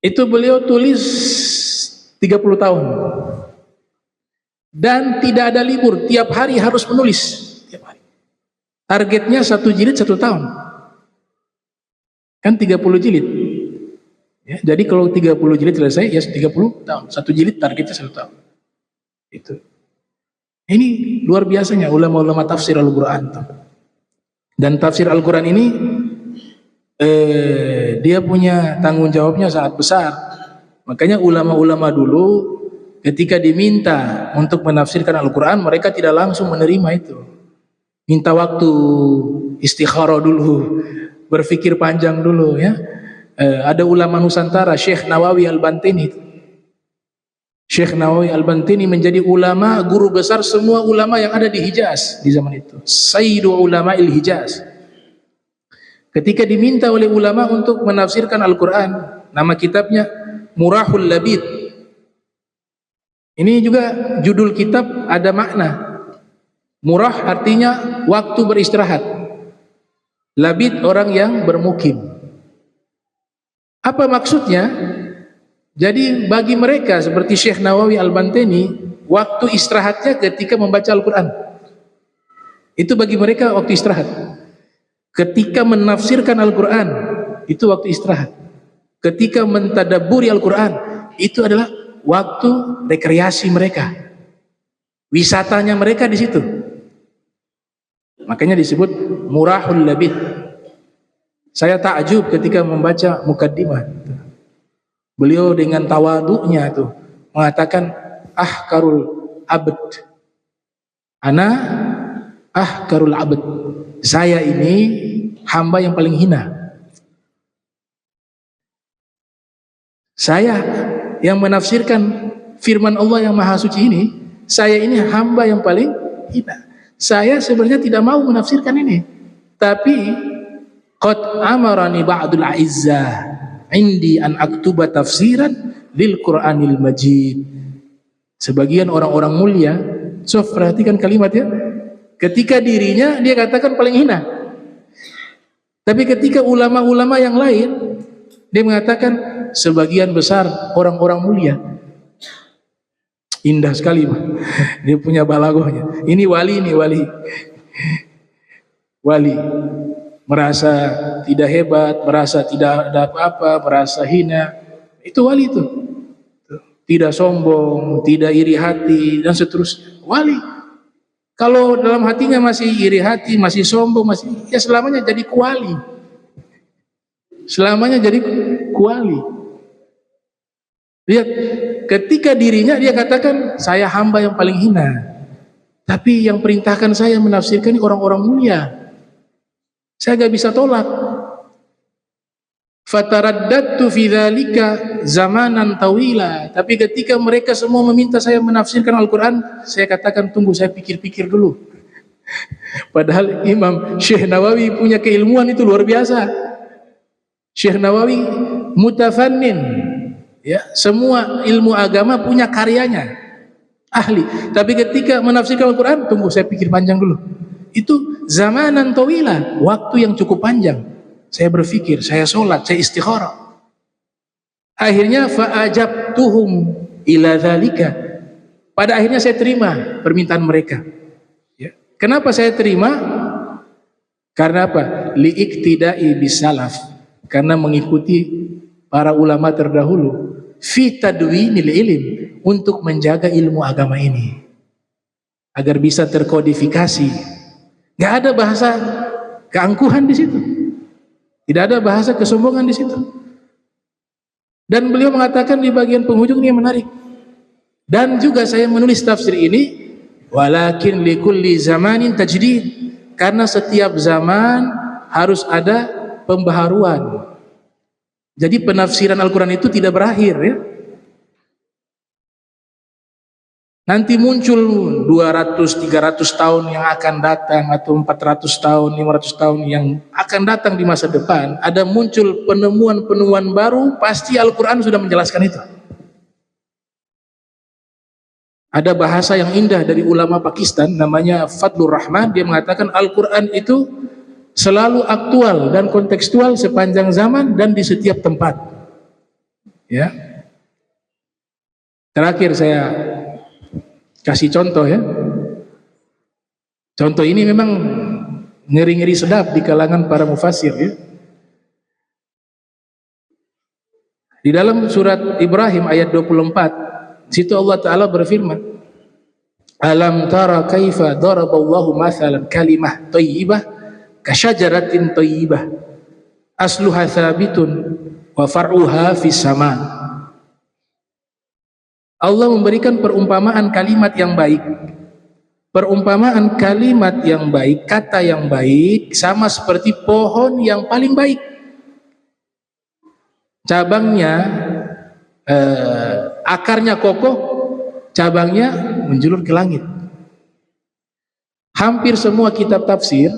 Itu beliau tulis 30 tahun. Dan tidak ada libur, tiap hari harus menulis. Tiap hari. Targetnya 1 jilid 1 tahun. Kan 30 jilid. Ya, jadi kalau 30 jilid selesai, ya 30 tahun. 1 jilid targetnya 1 tahun. Itu. Ini luar biasanya ulama-ulama tafsir Al-Quran. Dan tafsir Al-Quran ini dia punya tanggung jawabnya sangat besar. Makanya ulama-ulama dulu ketika diminta untuk menafsirkan Al-Quran, mereka tidak langsung menerima itu. Minta waktu istikharah dulu, berpikir panjang dulu ya. Ada ulama Nusantara, Syekh Nawawi Al-Bantini. Syekh Nawawi Al-Bantini menjadi ulama, guru besar semua ulama yang ada di Hijaz di zaman itu. Sayyidu ulama il-Hijaz. Ketika diminta oleh ulama untuk menafsirkan Al-Quran, nama kitabnya Murahul Labid. Ini juga judul kitab ada makna. Murah artinya waktu beristirahat. Labid orang yang bermukim. Apa maksudnya? Jadi bagi mereka seperti Syekh Nawawi Al-Bantini, waktu istirahatnya ketika membaca Al-Quran. Itu bagi mereka waktu istirahat. Ketika menafsirkan Al-Quran, itu waktu istirahat. Ketika mentadabburi Al-Quran, itu adalah waktu rekreasi mereka. Wisatanya mereka di situ. Makanya disebut Murahul Labid. Saya takjub ketika membaca mukaddimah. Beliau dengan tawaduknya tuh mengatakan ahkarul abd. Ana ahkarul abd. Saya ini hamba yang paling hina. Saya yang menafsirkan firman Allah yang maha suci ini, saya ini hamba yang paling hina. Saya sebenarnya tidak mau menafsirkan ini, tapi qad amarani ba'dul a'izzah indi an aktuba tafsiran lil Qur'anil Majid. Sebagian orang-orang mulia, so perhatikan kalimat ya, ketika dirinya dia katakan paling hina, tapi ketika ulama-ulama yang lain dia mengatakan sebagian besar orang-orang mulia. Indah sekali Pak. Dia punya balagohnya. Ini wali, wali merasa tidak hebat, merasa tidak ada apa-apa, merasa hina. Itu wali itu. Tidak sombong, tidak iri hati dan seterusnya. Wali. Kalau dalam hatinya masih iri hati, masih sombong, masih ya selamanya jadi kuali. Selamanya jadi kuali. Lihat, ketika dirinya dia katakan saya hamba yang paling hina. Tapi yang perintahkan saya menafsirkan ini orang-orang mulia. Saya gak bisa tolak. Fataraddadtu fi dzalika zamanan tawila. Tapi ketika mereka semua meminta saya menafsirkan Al-Quran, saya katakan tunggu, saya pikir-pikir dulu. Padahal Imam Syekh Nawawi punya keilmuan itu luar biasa. Syekh Nawawi mutafannin. Ya, semua ilmu agama punya karyanya, ahli. Tapi ketika menafsirkan Al-Quran, tunggu saya pikir panjang dulu. Itu zamanan tawila, waktu yang cukup panjang. Saya berpikir, saya sholat, saya istikharah. Akhirnya fa'ajabtuhum ila dzalika. Pada akhirnya saya terima permintaan mereka. Ya. Kenapa saya terima? Karena apa? Liiktidai bisalaf. Karena mengikuti para ulama terdahulu. Fi tadwinil ilm, untuk menjaga ilmu agama ini agar bisa terkodifikasi. Gak ada bahasa keangkuhan di situ, tidak ada bahasa kesombongan di situ. Dan beliau mengatakan di bagian penghujung ini yang menarik. Dan juga saya menulis tafsir ini walakin likulli zamanin tajdid, karena setiap zaman harus ada pembaharuan. Jadi penafsiran Al-Quran itu tidak berakhir ya. Nanti muncul 200-300 tahun yang akan datang, atau 400 tahun, 500 tahun yang akan datang di masa depan, ada muncul penemuan-penemuan baru, pasti Al-Quran sudah menjelaskan itu. Ada bahasa yang indah dari ulama Pakistan namanya Fadlur Rahman, dia mengatakan Al-Quran itu selalu aktual dan kontekstual sepanjang zaman dan di setiap tempat. Ya. Terakhir saya kasih contoh ya. Contoh ini memang ngeri-ngeri sedap di kalangan para mufassir ya. Di dalam surat Ibrahim ayat 24, situ Allah Ta'ala berfirman, Alam tara kaifa daraballahu mathalan kalimah thayyibah kasyajaratin thayyibah asluha thabitun wa far'uha fis sama. Allah memberikan perumpamaan kalimat yang baik. Perumpamaan kalimat yang baik, kata yang baik sama seperti pohon yang paling baik. Cabangnya, akarnya kokoh, cabangnya menjulur ke langit. Hampir semua kitab tafsir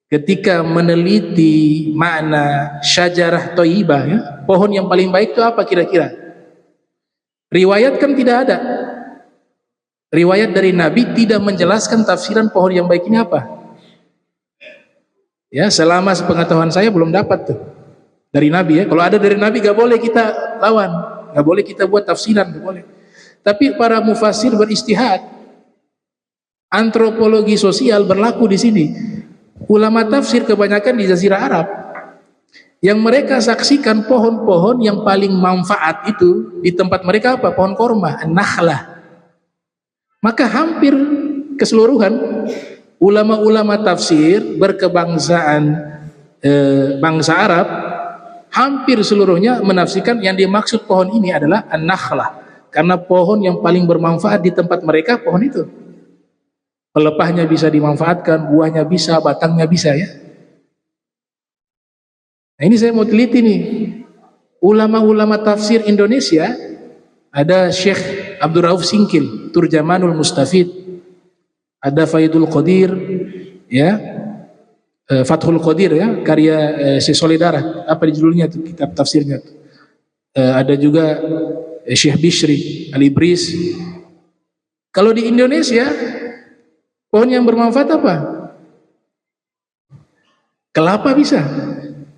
ketika meneliti makna syajarah thayyibah ya, pohon yang paling baik itu apa kira-kira? Riwayat kan tidak ada. Riwayat dari Nabi tidak menjelaskan tafsiran pohon yang baik ini apa. Ya, selama sepengetahuan saya belum dapat tuh dari Nabi ya. Kalau ada dari Nabi gak boleh kita lawan, gak boleh kita buat tafsiran, gak boleh. Tapi para mufassir beristihad. Antropologi sosial berlaku di sini. Ulama tafsir kebanyakan di Jazirah Arab, yang mereka saksikan pohon-pohon yang paling manfaat itu di tempat mereka apa? Pohon korma, an-nakhlah. Maka hampir keseluruhan ulama-ulama tafsir berkebangsaan bangsa Arab, hampir seluruhnya menafsirkan yang dimaksud pohon ini adalah an-nakhlah, karena pohon yang paling bermanfaat di tempat mereka pohon itu. Pelepahnya bisa dimanfaatkan, buahnya bisa, batangnya bisa ya. Nah, ini saya mau teliti nih. Ulama-ulama tafsir Indonesia, ada Syekh Abdul Rauf Singkil, Turjamanul Mustafid, ada Faidul Qadir, ya, Fathul Qadir ya, karya Syekh Solidara, apa judulnya tuh kitab tafsirnya tuh. Ada juga Syekh Bishri Al-Ibris. Kalau di Indonesia, pohon yang bermanfaat apa? Kelapa bisa,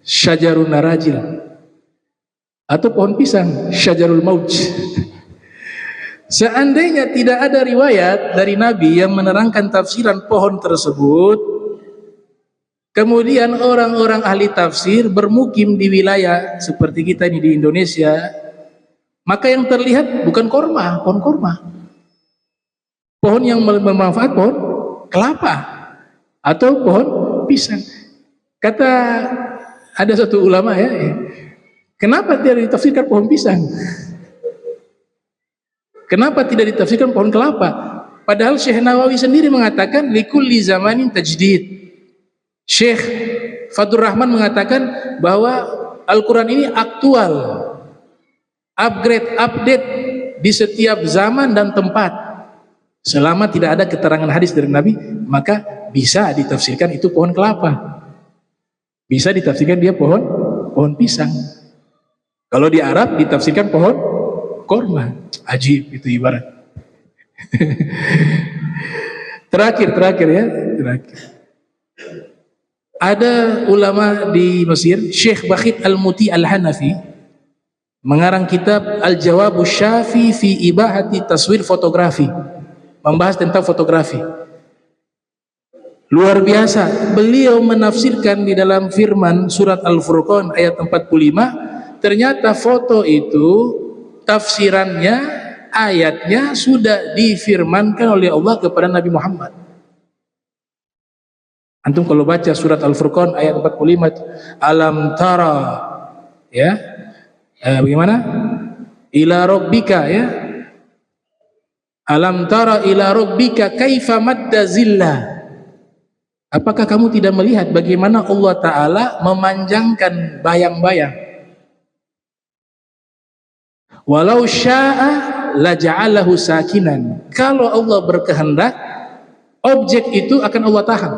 Syajarun Narajil, atau pohon pisang, Syajarul Mauj. Seandainya tidak ada riwayat dari Nabi yang menerangkan tafsiran pohon tersebut, kemudian orang-orang ahli tafsir bermukim di wilayah seperti kita ini di Indonesia, maka yang terlihat bukan korma, pohon korma. Pohon yang bermanfaat pohon kelapa atau pohon pisang. Kata ada satu ulama ya, kenapa tidak ditafsirkan pohon pisang? Kenapa tidak ditafsirkan pohon kelapa? Padahal Syekh Nawawi sendiri mengatakan likulli zamanin tajdid. Syekh Fathur Rahman mengatakan bahwa Al-Quran ini aktual, upgrade, update di setiap zaman dan tempat. Selama tidak ada keterangan hadis dari Nabi, maka bisa ditafsirkan itu pohon kelapa, bisa ditafsirkan dia pohon pisang. Kalau di Arab ditafsirkan pohon korma. Ajib itu ibarat. Terakhir ya, terakhir. Ada ulama di Mesir, Syekh Bakhit Al-Muti Al-Hanafi, mengarang kitab Al-Jawabu Syafi fi Ibahati Taswir Fotografi, membahas tentang fotografi. Luar biasa, beliau menafsirkan di dalam firman surat Al-Furqan ayat 45, ternyata foto itu tafsirannya, ayatnya sudah difirmankan oleh Allah kepada Nabi Muhammad. Antum kalau baca surat Al-Furqan ayat 45, alam tara ya, bagaimana? Ila rabbika ya. Alam tara ila rabbika kaifa madda zillah. Apakah kamu tidak melihat bagaimana Allah Ta'ala memanjangkan bayang-bayang? Walau sya'a laja'alahu sakinan. Kalau Allah berkehendak, objek itu akan Allah tahan.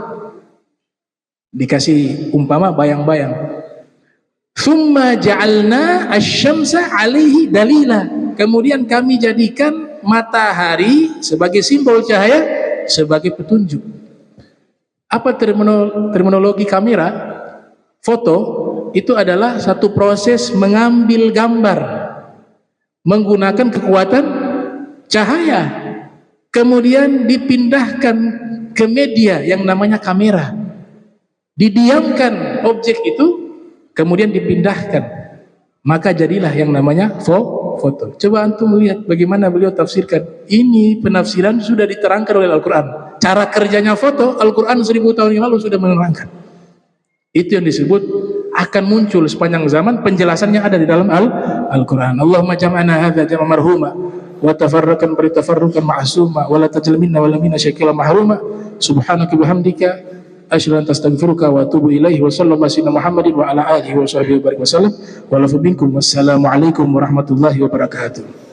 Dikasih umpama bayang-bayang. Tsumma ja'alna asy-syamsa 'alaihi dalila. Kemudian kami jadikan matahari sebagai simbol cahaya, sebagai petunjuk. Apa terminologi kamera? Foto itu adalah satu proses mengambil gambar. menggunakan kekuatan cahaya, kemudian dipindahkan ke media yang namanya kamera, didiamkan objek itu, kemudian dipindahkan, maka jadilah yang namanya foto. Coba antum lihat bagaimana beliau tafsirkan. Ini penafsiran sudah diterangkan oleh Al-Quran. Cara kerjanya foto, Al-Quran 1000 tahun yang lalu sudah menerangkan. Itu yang disebut akan muncul sepanjang zaman, penjelasannya ada di dalam Al-Quran. Allahumma jam'ana hadza jam'a marhuma wa tafarraqan bari tafarruqan ma'suma wa la tajal minna wa la minna syakila mahruma subhanaka bihamdika asyhadu an astaghfiruka wa atubu ilaihi wa sallallahu alaihi Muhammadin wa ala alihi wa sahbihi wa barik wasallam wa la minkum wassalamu alaikum warahmatullahi wabarakatuh.